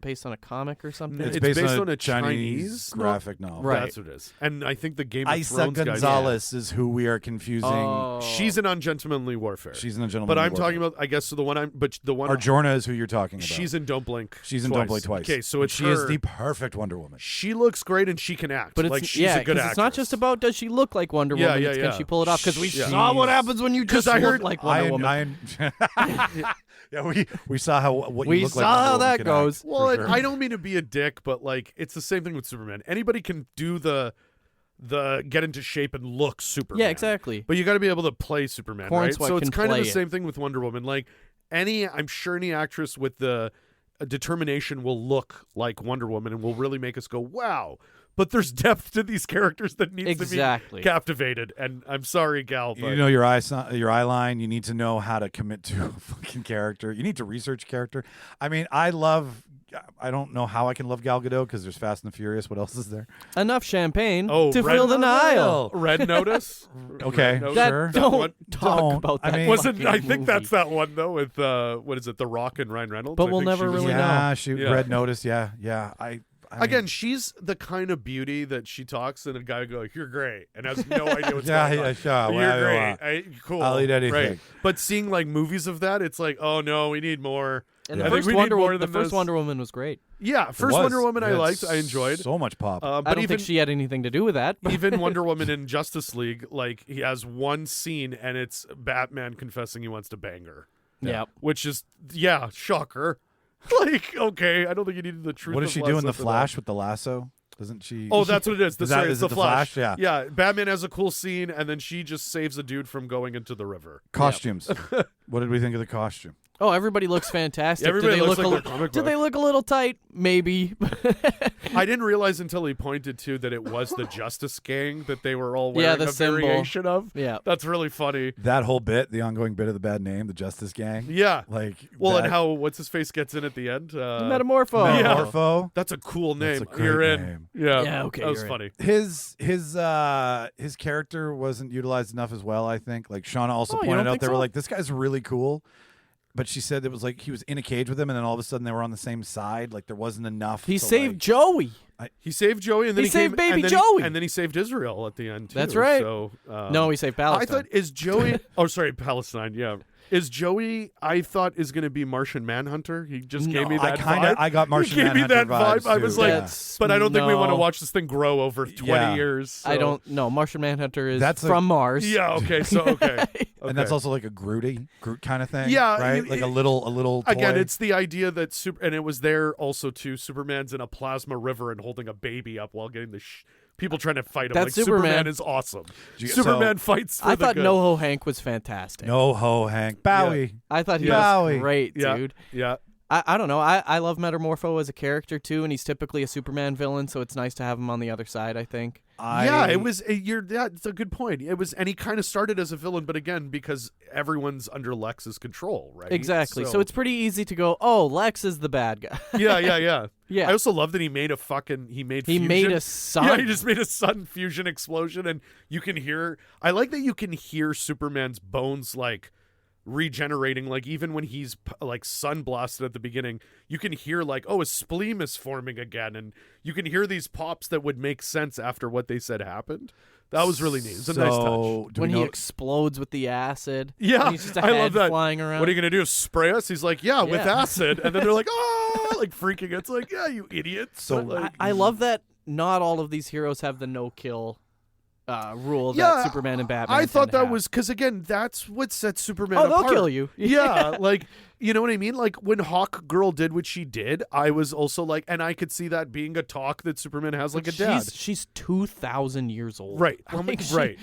based on a comic or something. it's, it's based, based on on a a Chinese Chinese graphic novel. Right. that's what it is. And I think the Game of Isa Thrones guys. Gonzalez is who we are confusing. Oh. She's an Ungentlemanly Warfare. She's in a gentleman. but I'm talking about. I guess so. The one Arjona is who you're talking about. She's in Don't Blink. She's in Don't Blink Twice. Okay, so it's she her. is the perfect Wonder Woman. She looks great and she can act. But it's like she's yeah, a good 'cause it's not actress. just about does she look like Wonder Yeah, Woman. yeah, it's yeah. Can she pull it off? Because we Yeah. saw what happens when you just I look heard- like Wonder Woman. Yeah, we saw how what We you look saw like Wonder how Woman that can goes. act, Well, for and sure. I don't mean to be a dick, but like it's the same thing with Superman. Anybody can do the get into shape and look Superman. Yeah, exactly. But you got to be able to play Superman, Hornswoggle right? So it's can kind of play the it. same thing with Wonder Woman. Like I'm sure any actress with the determination will look like Wonder Woman and will really make us go, wow. But there's depth to these characters that needs Exactly. to be captivated. And I'm sorry, Gal, but You know your eye line. You need to know how to commit to a fucking character. You need to research character. I mean, I don't know how I can love Gal Gadot because there's Fast and the Furious. What else is there? Enough champagne Oh, to Red fill the Nile. Red Notice. Okay, Red Notice. That, sure. don't one- talk don't. about I that. mean- Wasn't I fucking think movie. that's that one though with what is it, The Rock and Ryan Reynolds? But I we'll think never she was- really Yeah, know. she Yeah. Red Notice. Yeah. I mean, Again, she's the kind of beauty that she talks and a guy would go, "You're great," and has no idea what's Yeah, going on. yeah, sure, You're whatever you great. want. Cool. I'll eat anything. Right. But seeing like movies of that, it's like, oh no, we need more. And Yeah. the I think first we need Wonder more Woman, the than first this. Wonder Woman was great. Yeah, it first was. Wonder Woman I It had liked, I enjoyed. so much pop. I But don't even think she had anything to do with that. but- even Wonder Woman in Justice League, like he has one scene and it's Batman confessing he wants to bang her, yeah. which is shocker. Like, okay, I don't think you needed the truth. What does of she do in the lesson for that. Flash with the lasso? Doesn't she? Oh, that's what it is. Is Sorry, that- it's is the it the Flash. Flash? Yeah. Batman has a cool scene, and then she just saves a dude from going into the river. Costumes. What did we think of the costume? Oh, everybody looks fantastic. Everybody do they looks look like a, their comic do book. they look a little tight? Maybe. I didn't realize until he pointed to that it was the Justice Gang that they were all Yeah, wearing the a symbol. variation of. Yeah. That's really funny. That whole bit, the ongoing bit of the bad name, the Justice Gang. Yeah. Like, Well, that, and how what's his face gets in at the end. Metamorpho. Yeah. Metamorpho. That's a cool name. That's a great You're in. name. Yeah. Yeah, okay, That was you're in. funny. His character wasn't utilized enough as well, I think. Like Shauna also Oh, you pointed don't out, think they were so? like, this guy's really cool. But she said it was like he was in a cage with him, and then all of a sudden they were on the same side. Like there wasn't enough. He to, saved like- Joey. He saved Joey, and then He he saved came, baby and then Joey. and then he saved Israel at the end too. That's right. So No, he saved Palestine. I thought is Joey. Oh, sorry, Palestine. Yeah, is Joey? I thought is going to be Martian Manhunter. He just gave me that vibe. I got Martian He gave me Manhunter that vibe. vibes I was too, like, yeah. That's- but I don't think we want to no. watch this thing grow over 20 Yeah. years. So. I don't know. Martian Manhunter is That's from Mars. Yeah. Okay. So okay. And that's Okay. also like a Groot kind of thing. Yeah, right. it- Like a little. Toy. Again, it's the idea that and it was there also too. Superman's in a plasma river and holding a baby up while getting the people trying to fight him. That's like Superman. is awesome. So- Superman fights. For I the thought good. NoHo Hank was fantastic. No ho Hank Bowie. I thought he Bowie. was great, Yeah. dude. Yeah. I don't know. I love Metamorpho as a character too, and he's typically a Superman villain, so it's nice to have him on the other side, I think. Yeah, it was. That's a good point. It was, and he kind of started as a villain, but again, because everyone's under Lex's control, right? Exactly. So it's pretty easy to go, oh, Lex is the bad guy. yeah. Yeah. I also love that he made a fucking. He made. He fusion. made a sun. Yeah, he just made a sun fusion explosion, and you can hear. I like that you can hear Superman's bones like regenerating. Like even when he's like sun blasted at the beginning, you can hear like, oh, his spleen is forming again, and you can hear these pops that would make sense after what they said happened. That was really neat. It's a nice touch. do we when he know- explodes with the acid. Yeah, and he's just a I head love that. flying around. What are you gonna do? Spray us? He's like, yeah, with Yeah. acid, and then they're like, oh, like freaking. It's like, yeah, you idiots. So- like, I love that not all of these heroes have the no-kill rule Yeah, that Superman and Batman I thought tend to that have. was because again, that's what sets Superman Oh, they'll apart. kill you. Yeah, like you know what I mean. Like when Hawk Girl did what she did, I was also like, and I could see that being a talk that Superman has like a dad. She's 2,000 years old. Right. Like, Right.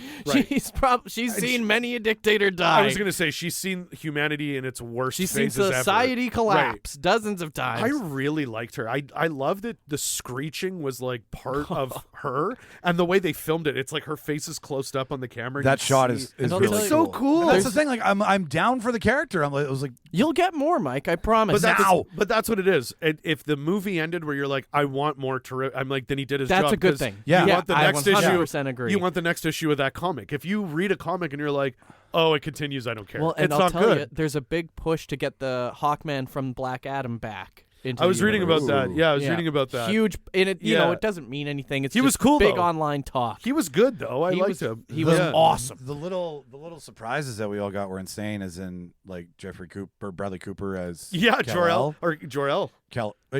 She's seen many a dictator die. I was gonna say she's seen humanity in its worst. She's seen phases ever. society Right. collapse dozens of I times. really liked her. I love that the screeching was like part of her, and the way they filmed it. It's like her face is close up on the camera. that You shot see- is And I'll really tell you- so cool. And that's the There's- thing. Like I'm down for the character. I was like, You'll get more, Mike. I promise. But that's what it is. If the movie ended where you're like, I want more I'm like, then he did his job. That's a good 'cause thing. Yeah. You Yeah, want the I next 100% issue. agree. You want the next issue of that comic. If you read a comic and you're like, oh, it continues, I don't care. Well, and it's I'll not tell good. you, there's a big push to get the Hawkman from Black Adam back. Into I the was reading universe. about that. Yeah, I was Yeah. reading about that. Huge, and it you know Yeah. it doesn't mean anything. It's He just was cool, big though. online talk. He was good though. I He liked was- him. he was Yeah. awesome. the little surprises that we all got were insane. As in like Bradley Cooper as Yeah, Kal-El. Jor-El.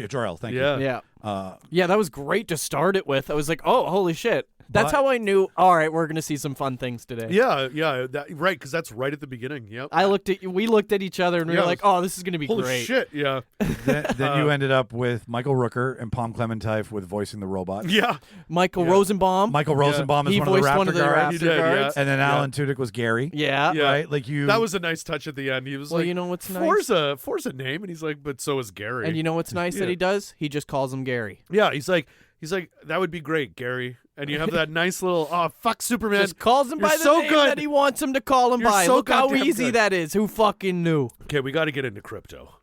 Jor-El, thank Yeah. you. Yeah, Uh, yeah, that was great to start it with. I was like, oh, holy shit. That's how I knew. All right, we're gonna see some fun things today. Yeah, right, because that's right at the beginning. Yep. We looked at each other and we were like, "Oh, this is gonna be Holy great." shit! Yeah, then you ended up with Michael Rooker and Palm Clementine with voicing the robot. yeah. Michael Rosenbaum. Michael Rosenbaum is he one of the voiced Raptor one of the guards. Raptor He did, yeah. guards. And then Alan Tudyk was Gary. Yeah. Yeah. Right? Like you. That was a nice touch at the end. He was Well, like, you know what's nice? Forza name, and he's like, but so is Gary. And you know what's nice that he does? He just calls him Gary. yeah, he's like, that would be great, Gary. And you have that nice little, fuck Superman. Just calls him You're by the so name good. that he wants him to call him You're by. so Look how goddamn easy good. that is. Who fucking knew? Okay, we got to get into crypto.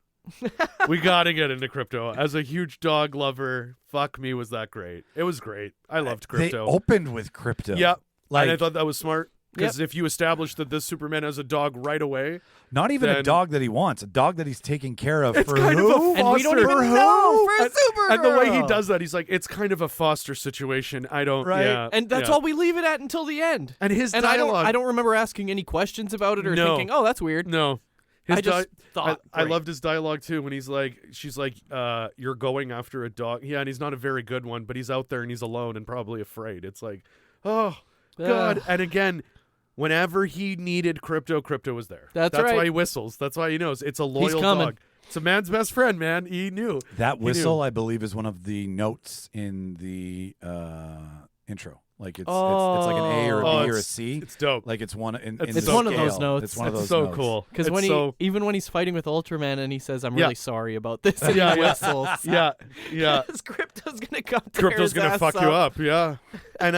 We got to get into crypto. As a huge dog lover, fuck me, was that great. It was great. I loved They crypto. opened with crypto. Yeah. Like, and I thought that was smart. Because if you establish that this Superman has a dog right away, not even a then- dog that he wants, a dog that he's taking care of it's for kind who? of a foster. And we don't even for know who? for and, Supergirl. and the way he does that, he's like, it's kind of a foster situation. I don't. Right. Yeah, And that's yeah. all we leave it at until the end. And his And dialogue. I don't remember asking any questions about it or No. thinking, "Oh, that's weird." No. His I just thought I great. loved his dialogue too when she's like, you're going after a dog. Yeah, and he's not a very good one, but he's out there and he's alone and probably afraid. It's like, oh God. And again, whenever he needed Krypto was there. That's why right. he whistles. That's why he knows. It's a loyal coming. dog. It's a man's best friend, man. He knew. That He knew. whistle, I believe, is one of the notes in the intro. Like it's like an A or a Oh, B or a it's- C. It's dope. Like it's one in It's the so one of cool. those scale. notes. It's one of It's those so notes. cool. Because It's when so, even when he's fighting with Ultraman and he says, "I'm Yeah. really sorry about this," and Yeah, he yeah. whistles. yeah, yeah. Because Crypto's gonna come. tear Crypto's his gonna ass fuck you up. Yeah. And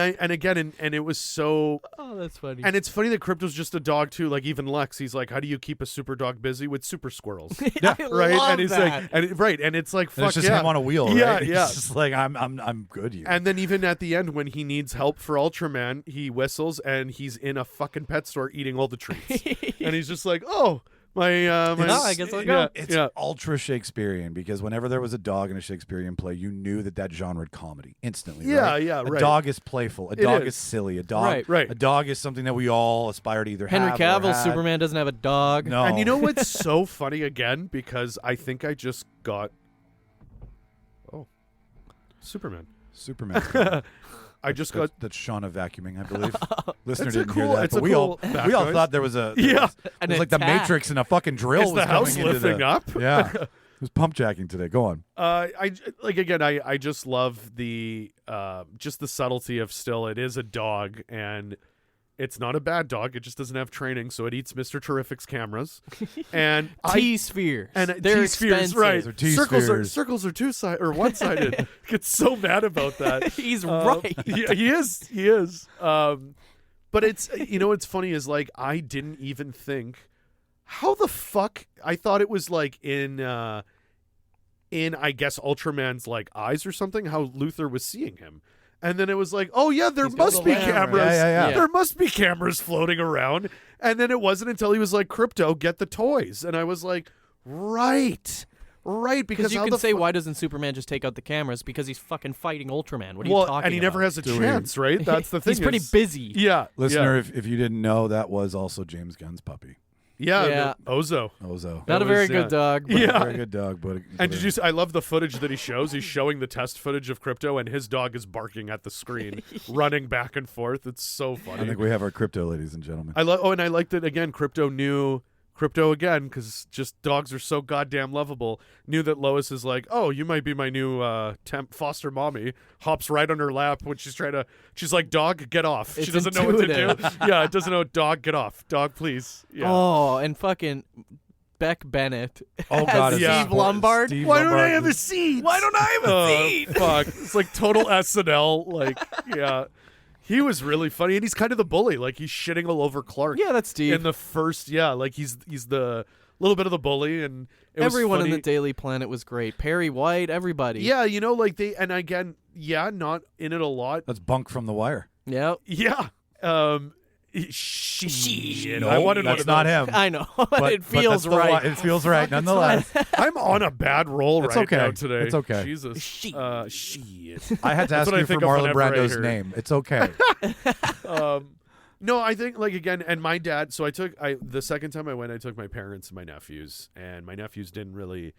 it was so. Oh, that's funny. And it's funny that Crypto's just a dog too. Like even Lex, he's like, "How do you keep a super dog busy with super squirrels?" I right? love And he's that. like, and it's like, And fuck it's just yeah. him on a wheel, Yeah, right? yeah. It's just like I'm good here. And then even at the end, when he needs help for Ultraman, he whistles and he's in a fucking pet store eating all the treats, and he's just like, "Oh, my." I guess I'll go. It's ultra Shakespearean because whenever there was a dog in a Shakespearean play, you knew that genre comedy instantly. Yeah, right? yeah, A right. dog is playful. A It dog is. is silly. A dog, Right. A dog is something that we all aspire to either Henry have or Cavill's had. Superman doesn't have a dog. No, And you know what's so funny again? Because I think I just got. Oh, Superman. Superman. I just got. that's Shauna vacuuming, I believe. Listener It's a didn't cool- hear that, it's but a we cool all back we all noise. thought there was a Yeah. it An was like the attack. Matrix and a fucking drill Is was the house coming into lifting the, up? Yeah, it was pump jacking today. Go on. I just love the just the subtlety of still it is a dog and it's not a bad dog. It just doesn't have training, so it eats Mr. Terrific's cameras. And T-spheres. and They're T-spheres, expensive. right? They're Circles are two-sided or one-sided. Gets so mad about that. He's right. He is. But it's what's funny is like I didn't even think how the fuck I thought it was like in I guess Ultraman's like eyes or something how Luthor was seeing him. And then it was like, oh yeah, there He's got must the be lamp, right? cameras. Yeah. Yeah. There must be cameras floating around. And then it wasn't until he was like, Krypto, get the toys. And I was like, right. Because Because you how can the say, fu- why doesn't Superman just take out the cameras? Because he's fucking fighting Ultraman. What are you well, talking and he never about? has a chance, right? That's the thing. He's pretty is- busy. Yeah. Listener, yeah. if you didn't know, that was also James Gunn's puppy, Yeah, Yeah. Ozo. Ozo. Not a very was, good dog. But Yeah. Very good dog, but And did you? I love the footage that he shows. He's showing the test footage of Krypto, and his dog is barking at the screen, running back and forth. It's so I funny. think we have our crypto, ladies and gentlemen. I love. Oh, and I liked it again. Krypto knew Krypto again because just dogs are so goddamn lovable. Knew that Lois is like, oh, you might be my new foster mommy. Hops right on her lap when she's trying to. She's like, dog, get off. It's she doesn't know what to do. intuitive. Yeah, it doesn't know. Dog, get off. Dog, please. Yeah. Oh, and fucking Beck Bennett. Oh as God, Steve yeah. Lombard. Steve Why don't I Lombard have a was- seat? Why don't I have a seat? Fuck. It's like total SNL. Like, yeah. He was really funny, and he's kind of the bully. Like, he's shitting all over Clark. Yeah, that's Steve. In the first, like he's the little bit of the bully, and it was Everyone in funny. the Daily Planet was great. Perry White, everybody. Yeah, like they, and again, not in it a lot. That's Bunk from The Wire. Yep. Yeah. Shit. No, I wanted one that's of not those. him. I know. But- it but feels that's the right. It feels right, nonetheless. I'm on a bad roll It's right okay. now today. It's okay. Jesus. Shit. Shit. I had to That's ask what I you for think of Marlon whenever I Brando's hear it. name. It's okay. No, I think like again, and my dad. So the second time I went, I took my parents and my nephews, and my nephews didn't really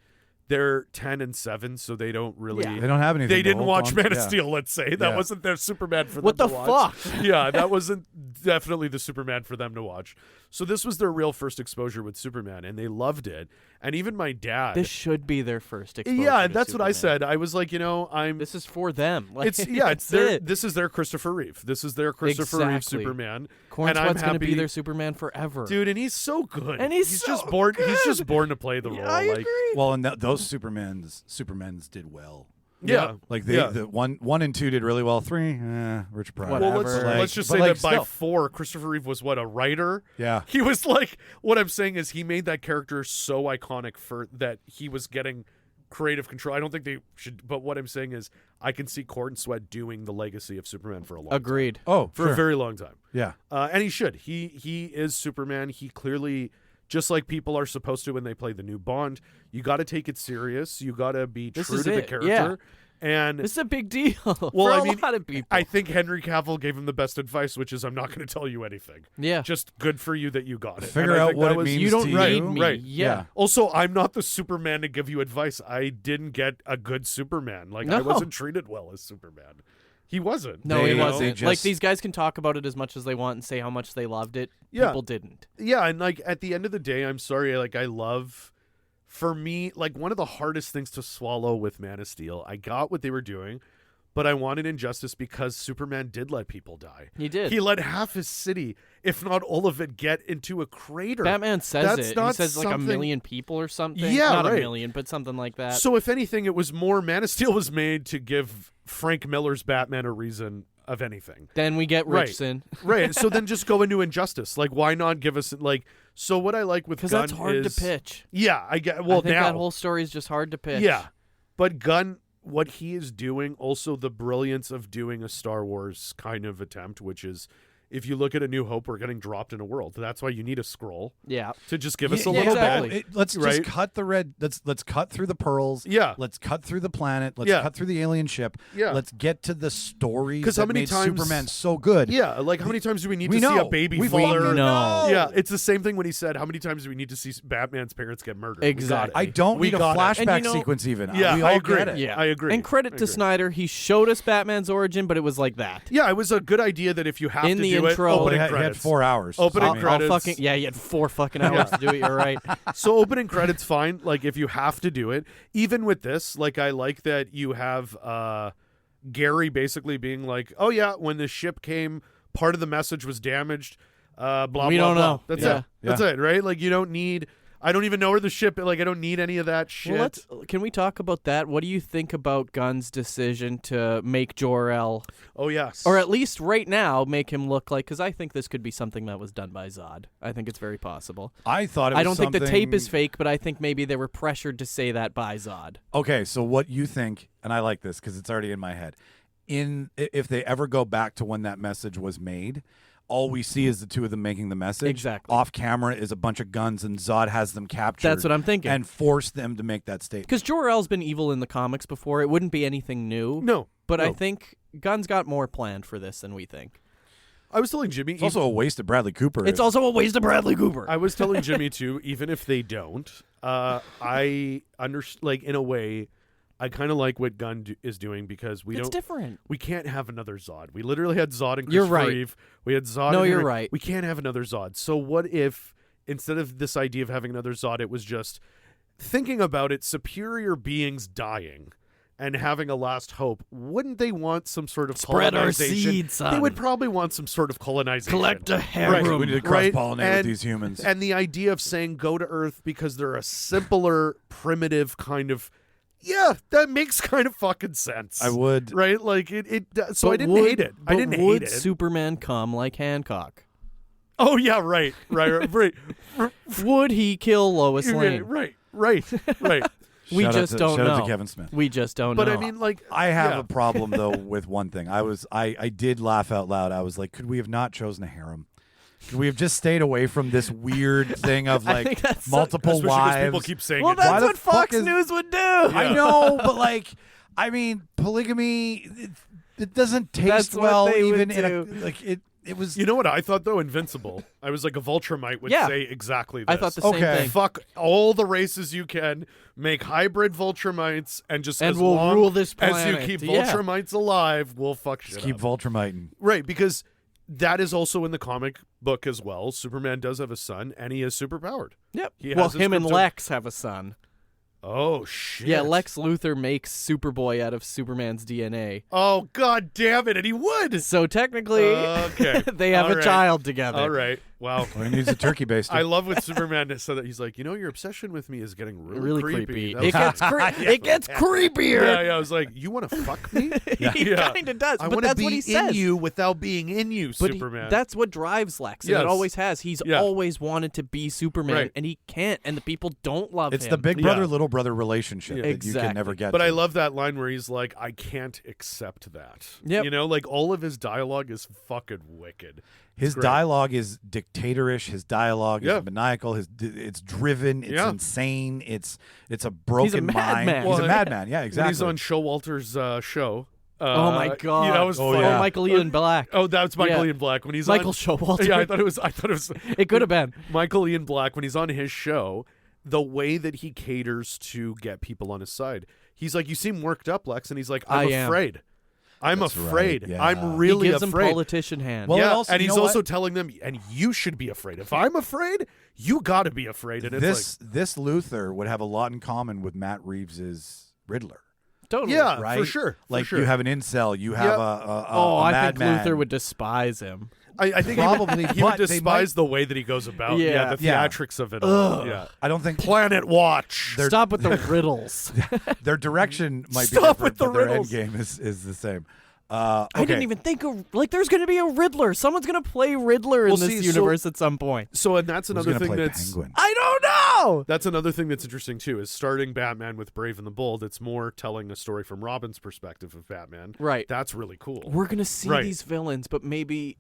they're 10 and 7, so they don't really. Yeah. They don't have anything. They to didn't hold watch on. Man of Yeah. Steel. Let's say that Yeah. wasn't their Superman for them. What the to watch. fuck? Yeah, that wasn't definitely the Superman for them to watch. So this was their real first exposure with Superman, and they loved it. And even my dad. This should be their first exposure. yeah, to and that's what I Superman. said. I was like, I'm. This is for them. Like, It's it's their. it. This is their Christopher Reeve. This is their Christopher Reeve Exactly. Superman. Corn and I'm Sweat's gonna be happy- their Superman forever. Dude, and he's so good. And he's so just born. He's just good. born to play the role. I like, agree. Well, and those Supermans did well. yeah. Like they, Yeah. the one and 2 did really well. 3, Rich Pryor. Whatever. Well, let's Like, let's just but say like, that by still. 4, Christopher Reeve was a writer. Yeah. He was like, what I'm saying is he made that character so iconic for that he was getting creative control. I don't think they should, but what I'm saying is I can see Corn Sweat doing the legacy of Superman for a long time. Agreed. Oh, For a very long time. yeah. And he should. He is Superman. He clearly, just like people are supposed to when they play the new Bond, you got to take it serious. You got to be This true is to the it, character. yeah. And This is a big deal for I a mean, lot of people. I think Henry Cavill gave him the best advice, which is I'm not going to tell you anything. yeah. Just good for you that you got it. Figure And I out think what that it was- means you don't to right, need me. right. Yeah. Also, I'm not the Superman to give you advice. I didn't get a good Superman. Like, I No. wasn't treated well as Superman. He wasn't. No, They- he they wasn't. just- Like, these guys can talk about it as much as they want and say how much they loved it. Yeah. People didn't. Yeah, and like at the end of the day, I'm sorry. Like, I love, for me, like one of the hardest things to swallow with Man of Steel. I got what they were doing, but I wanted injustice because Superman did let people die. He did. He let half his city, if not all of it, get into a crater. Batman says That's it. He not says like a something- million people or something. Yeah, Not right. a million, but something like that. So if anything, it was more Man of Steel was made to give Frank Miller's Batman a reason of anything. then we get Right. Richson. Right. So then just go into Injustice. Like, why not give us like? So what I like with Because Gunn that's hard is to pitch. Yeah, I get. Well, I think now that whole story is just hard to pitch. yeah, but Gunn, what he is doing, also the brilliance of doing a Star Wars kind of attempt, which is. If you look at A New Hope, we're getting dropped in a world. That's why you need a scroll Yeah. to just give us a Yeah, little exactly. bit. Let's Right? just cut the red. Let's cut through the pearls. Yeah. Let's cut through the planet. Let's Yeah. cut through the alien ship. Yeah. Let's get to the stories 'Cause that how many made times- Superman so good. Yeah, like how many times do we need We to see know. a baby We father? fucking know. Yeah, it's the same thing when he said, "How many times do we need to see Batman's parents get murdered?" We got Exactly. it. I don't We need a got it. flashback And you know- sequence even. Yeah, we I all agree. get it. Yeah. I agree. And credit I to agree. Snyder. He showed us Batman's origin, but it was like that. Yeah, it was a good idea that if you have In to the do intro- it, He opening had, he had credits. 4 hours. Opening I mean, credits. Fucking, yeah, you had 4 fucking hours to do it. You're right. So opening credits, fine. Like if you have to do it, even with this, like I like that you have Gary basically being like, "Oh yeah, when the ship came, part of the message was damaged." Blah We blah don't blah. know. That's Yeah. it. That's it, right? Like you don't need. I don't even know where the ship. Like I don't need any of that shit. Well, can we talk about that? What do you think about Gunn's decision to make Jor-El, Oh yes. or at least right now, make him look like? Because I think this could be something that was done by Zod. I think it's very possible. I thought it was I don't think the tape is something- fake, but I think maybe they were pressured to say that by Zod. Okay, so what you think, and I like this because it's already in my head. If they ever go back to when that message was made, all we see is the two of them making the message. Exactly. Off camera is a bunch of guns, and Zod has them captured. That's what I'm thinking. And force them to make that statement. Because Jor-El's been evil in the comics before. It wouldn't be anything new. No, But I no. think Gunn's got more planned for this than we think. I was telling Jimmy. It's also a waste of Bradley Cooper. It's also a waste of Bradley Cooper. I was telling Jimmy too. Even if they don't, I like in a way. I kind of like what Gunn is doing because we it's don't. different. We can't have another Zod. We literally had Zod and You're Christopher right. Reeve. We had Zod. No, and you're Henry- right. We can't have another Zod. So what if instead of this idea of having another Zod, it was just thinking about it, superior beings dying and having a last hope? Wouldn't they want some sort of Spread our colonization? seeds, son. They would probably want some sort of colonization. Collect a Right. harem. we need to Right, cross-pollinate with and- these humans. And the idea of saying go to Earth because they're a simpler, primitive kind of. Yeah, that makes kind of fucking sense. I would. Right? Like it so But I didn't would- hate it. I but didn't would hate it. Superman come like Hancock? Oh yeah, right. Would he kill Lois Lane? Right. We Shout out just to- don't shout out know. to Kevin Smith. We just don't But know. I mean, like, I have yeah. a problem though with one thing. I did laugh out loud. I was like, could we have not chosen a harem? Could we have just stayed away from this weird thing of I think like that's so- multiple Especially 'cause wives? people keep saying well, it. that's Why the what fuck Fox is- News would do. I know, but like, I mean, polygamy. It doesn't taste That's what well they would even in a do. like it. it was. You know what I thought though? Invincible. I was like, a Viltrumite would Yeah. say exactly this. I thought the same Okay. thing. Fuck all the races you can, make hybrid Viltrumites, and just And as we'll long rule this as you planet. keep Yeah. Viltrumites alive, we'll fuck shit Just keep up. Voltrumiting. Right, because that is also in the comic book as well. Superman does have a son, and he is superpowered. Yep. He Well, has his him and krypton- Lex have a son. Oh shit! Yeah, Lex Luthor makes Superboy out of Superman's DNA. Oh god damn it! And he would. So technically, Okay. they have All a right. child together. All right. Wow. Well, he needs a turkey baster. I love when Superman said that. He's like, your obsession with me is getting really, creepy. That It was gets it gets creepier. Yeah. I was like, you want to fuck me? He Yeah. kind of does. I but want to that's be what he in says. you without being in you, But he- Superman. that's what drives Lex, and Yes. it always has. He's Yeah. always wanted to be Superman, Right. and he can't, and the people don't love it's him. the big Yeah. brother little brother relationship that you Exactly. can never get. But to. I love that line where he's like, I can't accept that. Yep. You know, like all of his dialogue is fucking wicked. His great. dialogue is dictatorish. His dialogue Yeah. is maniacal. It's driven. It's Yeah. insane. It's a broken madman. mind. Well, He's a madman. Yeah, When exactly. he's on Showalter's show. oh my god! Yeah, that was Oh, funny. yeah. Michael Ian Black. Oh, that's Michael Yeah. Ian Black when he's Michael on. Showalter. Yeah, I thought it was. It could have been. Michael Ian Black when he's on his show. The way that he caters to get people on his side, he's like, "You seem worked up, Lex," and he's like, I "I'm am. afraid. I'm That's afraid. right, yeah. I'm really he gives afraid." him politician hand. Well, yeah, and also, and you he's know also what? telling them, and you should be afraid. If I'm afraid, you got to be afraid. And it's This Luthor would have a lot in common with Matt Reeves's Riddler, Totally. like, yeah, right? for sure. Like for sure. you have an incel, you have a Oh, I think madman. Luthor would despise him. I think Probably, he would but they despise the way that he goes about. Yeah. The Yeah. theatrics of it all. Yeah. I don't think Planet Watch. Stop with the riddles. their direction might be Stop different, with the but their end riddles. game is the same. I Okay. didn't even think of there's going to be a Riddler. Someone's going to play Riddler in Well, this see, universe at some point. So, and that's Who's another gonna thing play that's Penguin? I don't know. That's another thing that's interesting too, is starting Batman with Brave and the Bold. It's more telling a story from Robin's perspective of Batman. Right. That's really cool. We're going to see Right. these villains, but maybe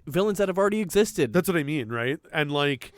villains that have already existed. That's what I mean, right? And like,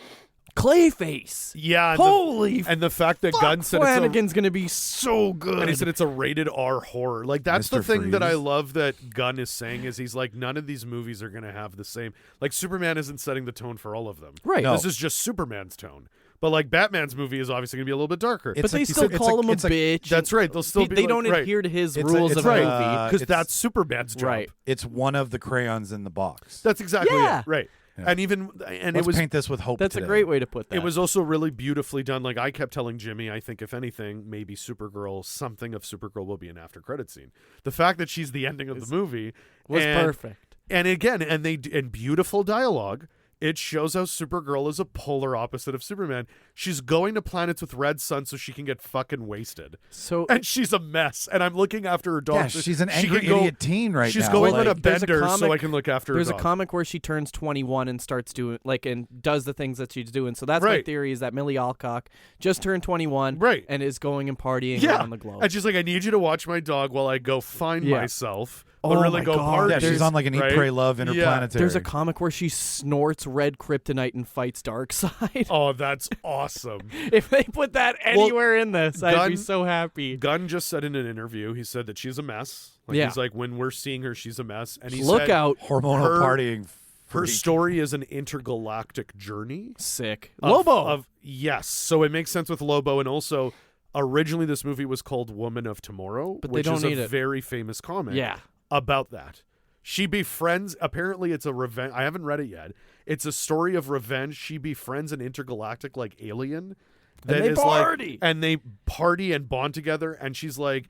Clayface. yeah, and Holy and the fact that fuck, Gunn said Flanagan's going to be so good. and he said it's a rated R horror. Like that's the Mr. thing that I Freeze. love that Gunn is saying is he's like, none of these movies are going to have the same. Like Superman isn't setting the tone for all of them. Right. No. This is just Superman's tone. But like Batman's movie is obviously going to be a little bit darker. It's but they a- still it's a- call him a it's a- bitch. That's right. They'll still be They like, don't right. adhere to his It's a- rules it's of a- the right. movie. Because it's- that's Superman's job. Right. It's one of the crayons in the box. That's exactly Yeah. it. Right. Yeah. And even and Let's it was paint this with hope. That's today. a great way to put that. it was also really beautifully done. Like I kept telling Jimmy, I think if anything, maybe Supergirl, something of Supergirl will be an after credit scene. The fact that she's the ending of the movie was and, perfect. And again, and beautiful dialogue. It shows how Supergirl is a polar opposite of Superman. She's going to planets with red sun so she can get fucking wasted. So And she's a mess. And I'm looking after her dog. Yeah, so she's an she angry can go- idiot teen right She's now. going like, on a there's a bender so comic- I can look after there's her a dog. comic where she turns 21 and starts doing and does the things that she's doing. So that's my Right. theory is that Millie Alcock just turned 21 Right. and is going and partying Yeah. around the globe. And she's like, I need you to watch my dog while I go find Yeah. myself. Oh But really my go God. party. yeah, she's on like an Eat, right? Pray, Love Yeah. interplanetary. There's a comic where she snorts red kryptonite and fights Darkseid. Oh, that's awesome. If they put that anywhere in this, I'd be Gunn- so happy. Gunn just said in an interview, he said that she's a mess. Like, Yeah. he's like, when we're seeing her, she's a mess. And he Look said out. hormonal her- partying. her freak. story is an intergalactic journey. Sick. of- Lobo. Yes. So it makes sense with Lobo. And also, originally this movie was called Woman of Tomorrow, But they which don't is need a it. very famous comic Yeah. about that. She befriends, apparently it's a revenge. I haven't read it yet. It's a story of revenge. She befriends an intergalactic like alien. that they is party. Like, and they party and bond together. And she's like,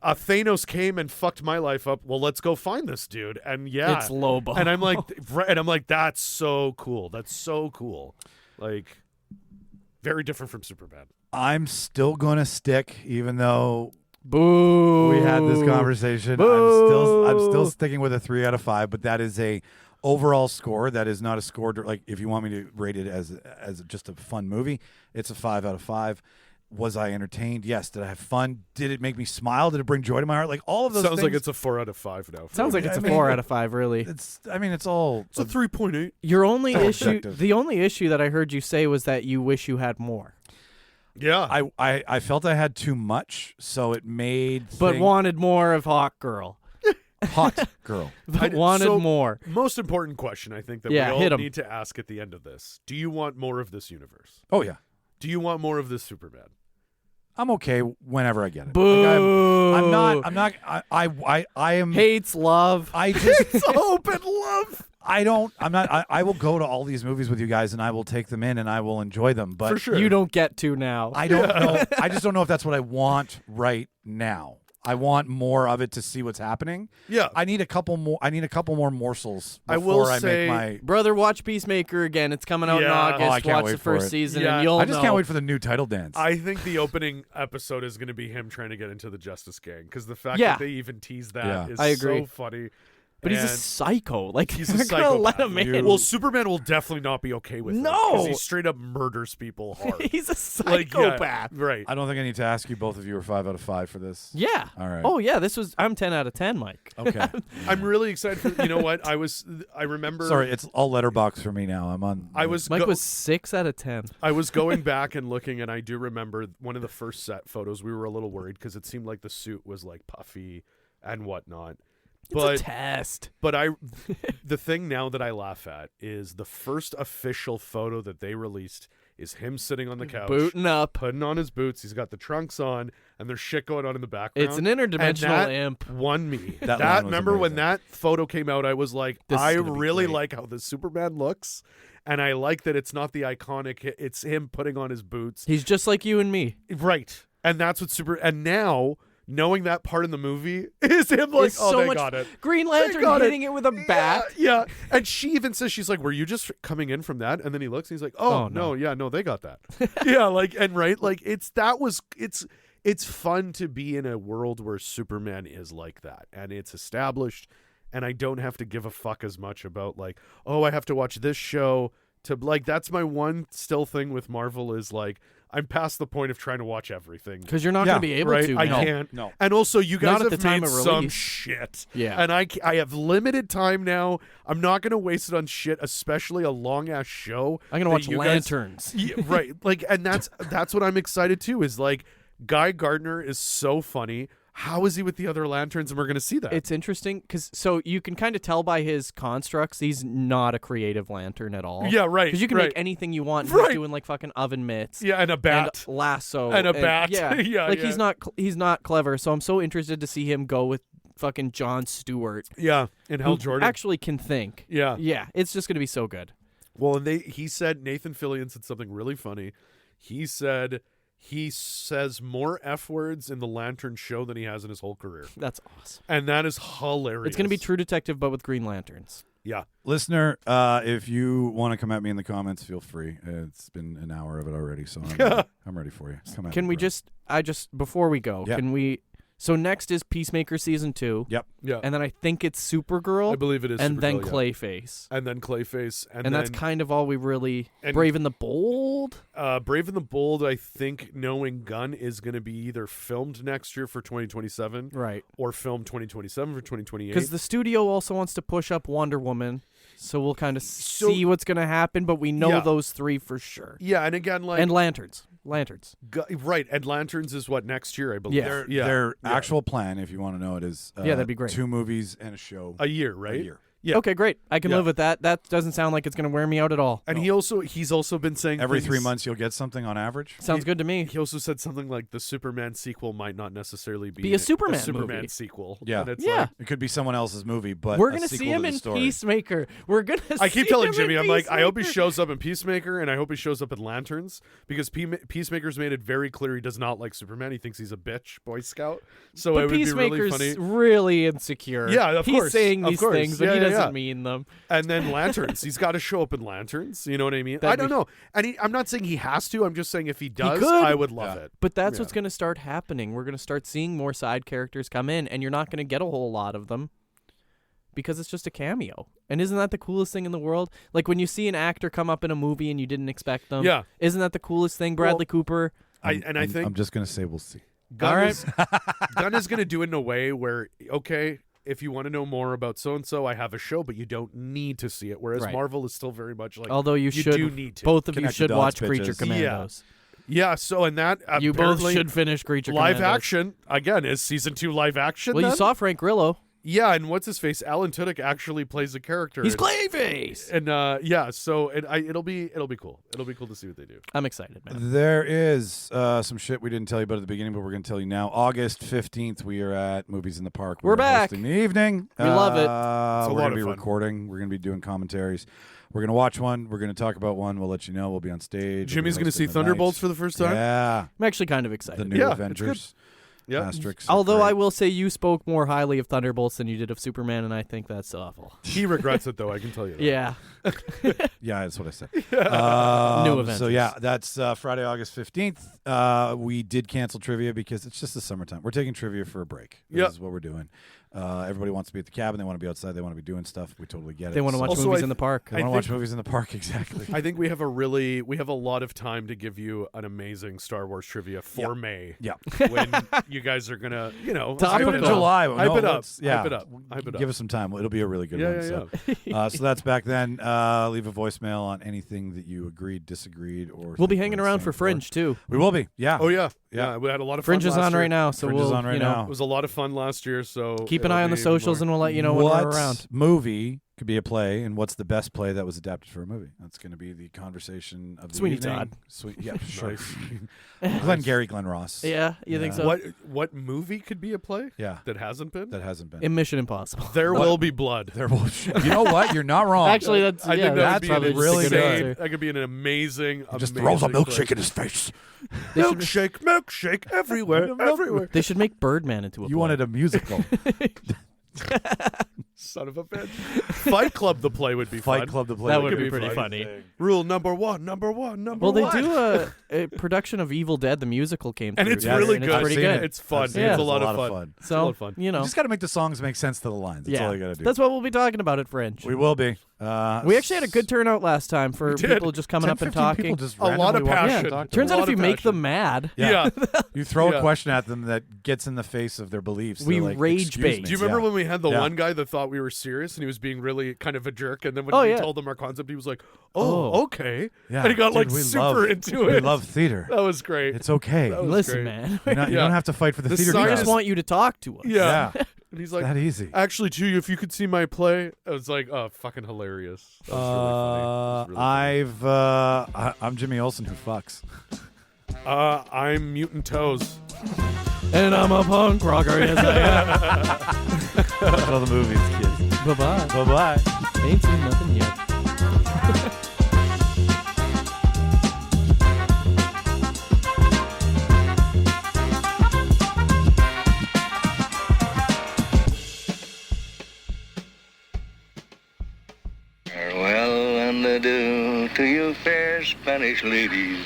Thanos came and fucked my life up. Well, let's go find this dude. And yeah. It's Lobo. And I'm like, that's so cool. That's so cool. Like, very different from Superman. I'm still gonna stick, even though Boo. we had this conversation. Boo. I'm still sticking with a 3 out of 5, but that is a overall score. That is not a score. Like if you want me to rate it as just a fun movie, it's a 5 out of 5. Was I entertained? Yes. Did I have fun? Did it make me smile? Did it bring joy to my heart? Like all of those Sounds things. like it's a 4 out of 5 now. Sounds like it's I a mean, 4 out of 5, really. it's all. It's a 3.8. Your only It's all issue, subjective. the only issue that I heard you say was that you wish you had more, Yeah. I felt I had too much, so it made. but thing- wanted more of Hawk Girl. Hot girl. but wanted so- more. Most important question I think that Yeah, we hit all 'em. need to ask at the end of this. Do you want more of this universe? Oh yeah. Do you want more of this Superman? I'm okay whenever I get it. Boo. I'm not. I am. Hates love. I just. It's hope and love. I'm not. I will go to all these movies with you guys, and I will take them in, and I will enjoy them. But For sure. You don't get to now. I don't know. I just don't know if that's what I want right now. I want more of it to see what's happening. Yeah. I need a couple more morsels I before will I say- make my. Brother, watch Peacemaker again. It's coming out in Yeah. August. Oh, I can't watch wait the for first it. season, Yeah. and you'll I just know. can't wait for the new title dance. I think the opening episode is going to be him trying to get into the Justice Gang because the fact Yeah. that they even tease that Yeah. is I agree. so funny. But he's a And psycho. Like he's they're a gonna let psychopath. him in. Well, Superman will definitely not be okay with it. No. 'cause he straight up murders people hard. he's a Like, yeah, psychopath. right. I don't think I need to ask you. Both of you are 5 out of 5 for this. Yeah. All right. Oh yeah. I'm 10 out of 10, Mike. Okay. I'm really excited for. You know what? I remember. Sorry, it's all letterbox for me now. I'm on. I was Mike go- was 6 out of 10. I was going back and looking, and I do remember one of the first set photos. We were a little worried because it seemed like the suit was like puffy and whatnot. It's a test. But the thing now that I laugh at is the first official photo that they released is him sitting on the couch, Booting up. putting on his boots. He's got the trunks on, and there's shit going on in the background. It's an interdimensional and that imp. Won me. That line was remember when amazing. that photo came out, I was like, This is I gonna be really great. like how the Superman looks, and I like that it's not the iconic. It's him putting on his boots. He's just like you and me. Right. And that's what And now, knowing that part in the movie is him like, It's oh, so they much got it. Green They Lantern got hitting it with a bat. Yeah. And she even says, she's like, were you just coming in from that? And then he looks and he's like, Oh, no, they got that. Yeah. Like, and right. Like it's fun to be in a world where Superman is like that and it's established. And I don't have to give a fuck as much about like, oh, I have to watch this show to like, that's my one still thing with Marvel is like, I'm past the point of trying to watch everything. Because you're not Yeah, going to be able Right, to. I now. can't. No. And also, you guys Not at have the time made of some release. shit. Yeah. And I have limited time now. I'm not going to waste it on shit, especially a long ass show. I'm going to that watch you guys- Lanterns. Yeah, right. Like, and that's what I'm excited too. Is like Guy Gardner is so funny. How is he with the other lanterns? And we're going to see that. It's interesting because so you can kind of tell by his constructs he's not a creative lantern at all. Yeah, right, Because you can right. make anything you want. Right. He's doing like fucking oven mitts. yeah, and a bat. And lasso And a bat. Yeah, Yeah, like yeah. he's not clever. So I'm so interested to see him go with fucking Jon Stewart, Yeah, and Hal who Jordan. actually can think. Yeah. Yeah, it's just gonna be so good. Well, and he said Nathan Fillion said something really funny. He said he says more F words in the Lantern show than he has in his whole career. That's awesome. And that is hilarious. It's gonna be True Detective, but with Green Lanterns. Yeah. Listener, if you want to come at me in the comments, feel free. It's been an hour of it already, so I'm ready for you. Come at Can me, we bro. before we go, Yeah. can we? So next is Peacemaker season 2. Yep. Yeah. And then I think it's Supergirl. I believe it is and then Supergirl, yeah. Clayface. And then Clayface. And And then that's kind of all we really. and- Brave and the Bold. Brave and the Bold, I think, knowing Gunn is going to be either filmed next year for 2027 Right. or filmed 2027 for 2028. Because the studio also wants to push up Wonder Woman. So we'll kind of So- see what's going to happen, but we know Yeah. those 3 for sure. yeah, and again, like And Lanterns. right, and Lanterns is what next year, I believe. Yeah. Their actual plan, if you want to know it, is that'd be great. 2 movies and a show a year, right? a year. Yeah. Okay, great. I can Yeah. live with that. That doesn't sound like it's going to wear me out at all. And he's also been saying Every things- 3 months you'll get something on average. Sounds good to me. He also said something like the Superman sequel might not necessarily be a Superman movie. sequel. Yeah. And it's Yeah. like, It could be someone else's movie, but We're going gonna to see him the in story. Peacemaker. We're gonna. I keep see telling him Jimmy, in I'm like, I hope he Peacemaker. shows up in Peacemaker, and I hope he shows up in Lanterns, because Peacemaker's made it very clear he does not like Superman. He thinks he's a bitch Boy Scout. So But it would be really Peacemaker's funny. really insecure. Yeah, of He's course, saying of these course. things, but Yeah, he yeah, doesn't yeah. mean them. And then Lanterns, he's got to show up in Lanterns. You know what I mean? I That'd don't be- know. And I'm not saying he has to. I'm just saying if he does, could. I would love Yeah. it. But that's Yeah. what's going to start happening. We're going to start seeing more side characters come in, and you're not going to get a whole lot of them because it's just a cameo. And isn't that the coolest thing in the world? Like when you see an actor come up in a movie and you didn't expect them. Yeah. Isn't that the coolest thing? Bradley Cooper. I I'm think just going to say we'll see. Gunn All right. is, Gunn is going to do it in a way where, okay, if you want to know more about so-and-so, I have a show, but you don't need to see it. Whereas Right. Marvel is still very much like, Although you should, do need to. both of you Connect the should dots, watch Creature bitches. Commandos. Yeah, so and that You both apparently should finish Creature live Commandos. action, again, is season 2 live action Well, then? you saw Frank Grillo. Yeah, and what's his face? Alan Tudyk actually plays a character. He's Clayface. And so it'll be cool. It'll be cool to see what they do. I'm excited, man. There is some shit we didn't tell you about at the beginning, but we're going to tell you now. August 15th, we are at Movies in the Park. We're back. Hosting the evening. We love it. It's a we're lot going to be of fun. recording. We're going to be doing commentaries. We're going to watch one. We're going to talk about one. We'll let you know. We'll be on stage. Jimmy's going to see Thunderbolts for the first time. Yeah. I'm actually kind of The excited. new Yeah, it's Avengers. Yeah. Asterix. Although I will say you spoke more highly of Thunderbolts than you did of Superman, and I think that's awful. He regrets it though. I can tell you that. Yeah. Yeah, that's what I said. New So Avengers. yeah, that's Friday, August 15th. We did cancel trivia because it's just the summertime. We're taking trivia for a break. This Yep. is what we're doing. Everybody wants to be at the cabin. They want to be outside. They want to be doing stuff. We totally get it. They want to watch Also, movies I in the park. They want to I watch think- movies in the park. Exactly. I think we have a lot of time to give you an amazing Star Wars trivia for May. Yeah. When you guys are gonna, Topical. Do it in July. Hype No, it up. let's- Yeah. Hype it up. Hype it up. Give us some time. It'll be a really good one. Yeah. So that's back then. Leave a voicemail on anything that you agreed, disagreed, or We'll be think hanging we're around insane for Fringe too. We will be. Yeah. Oh yeah. Yeah. Yeah. We had a lot of fun Fringe is last on year. right now, so Fringe we'll is on right now. It was a lot of fun last year. So keep an eye on the it'll be socials, more- and we'll let you know when what we're around. movie could be a play, and what's the best play that was adapted for a movie? That's going to be the conversation of the Sweeney evening. Todd. Yeah, sure. Nice. Glenn Ross. Yeah, you think Yeah. so? What movie could be a play Yeah, that hasn't been? that hasn't been. In Mission Impossible. There will be blood. There will. You know what? You're not wrong. Actually, that's I yeah, think that that's would be probably an just a really good insane. answer. That could be an amazing. He just amazing throws a play. milkshake in his face. Milkshake everywhere, everywhere. They should make Birdman into a You play. wanted a musical. Son of a bitch. Fight Club the play would be Fight fun. Club the play. That would would be be pretty fun. funny. Rule number one. Number Well, one. they do a production of Evil Dead, the musical came and through. it's Yeah, really and good. It's pretty I've seen good. it. It's fun. I've seen Yeah. It's it. a lot of fun. fun. It's a lot So of fun. you know, You just got to make the songs make sense to the lines. That's yeah, all you got to do. that's what we'll be talking about at Fringe. We will be. We actually had a good turnout last time for We did. people just coming 10, up and 15 talking. People just A lot of randomly walk up and passion. talk to Turns us. out lot if you of make passion. them mad, Yeah. You throw Yeah. a question at them that gets in the face of their beliefs. We They're like, rage "Excuse bait." me." Do you remember Yeah. when we had the Yeah. one guy that thought we were serious and he was being really kind of a jerk, and then when Oh, we yeah. told him our concept, he was like, Oh. "Oh, okay," Yeah. and he got Dude, like we super love- into We it. love theater. That was great. It's okay. That was listen, great. man. You Yeah. don't have to fight for the, The theater. We science- crowd. just want you to talk to us. Yeah. Yeah. And he's like, that easy. actually, too, if you could see my play, I was like, oh, fucking hilarious. That was really funny. It was really funny. I'm Jimmy Olsen who fucks. I'm Mutant Toes. And I'm a punk rocker. Yes, I am. All the movies, kids. Bye-bye. Bye-bye. Ain't seen nothing yet. Farewell and adieu to you fair Spanish ladies.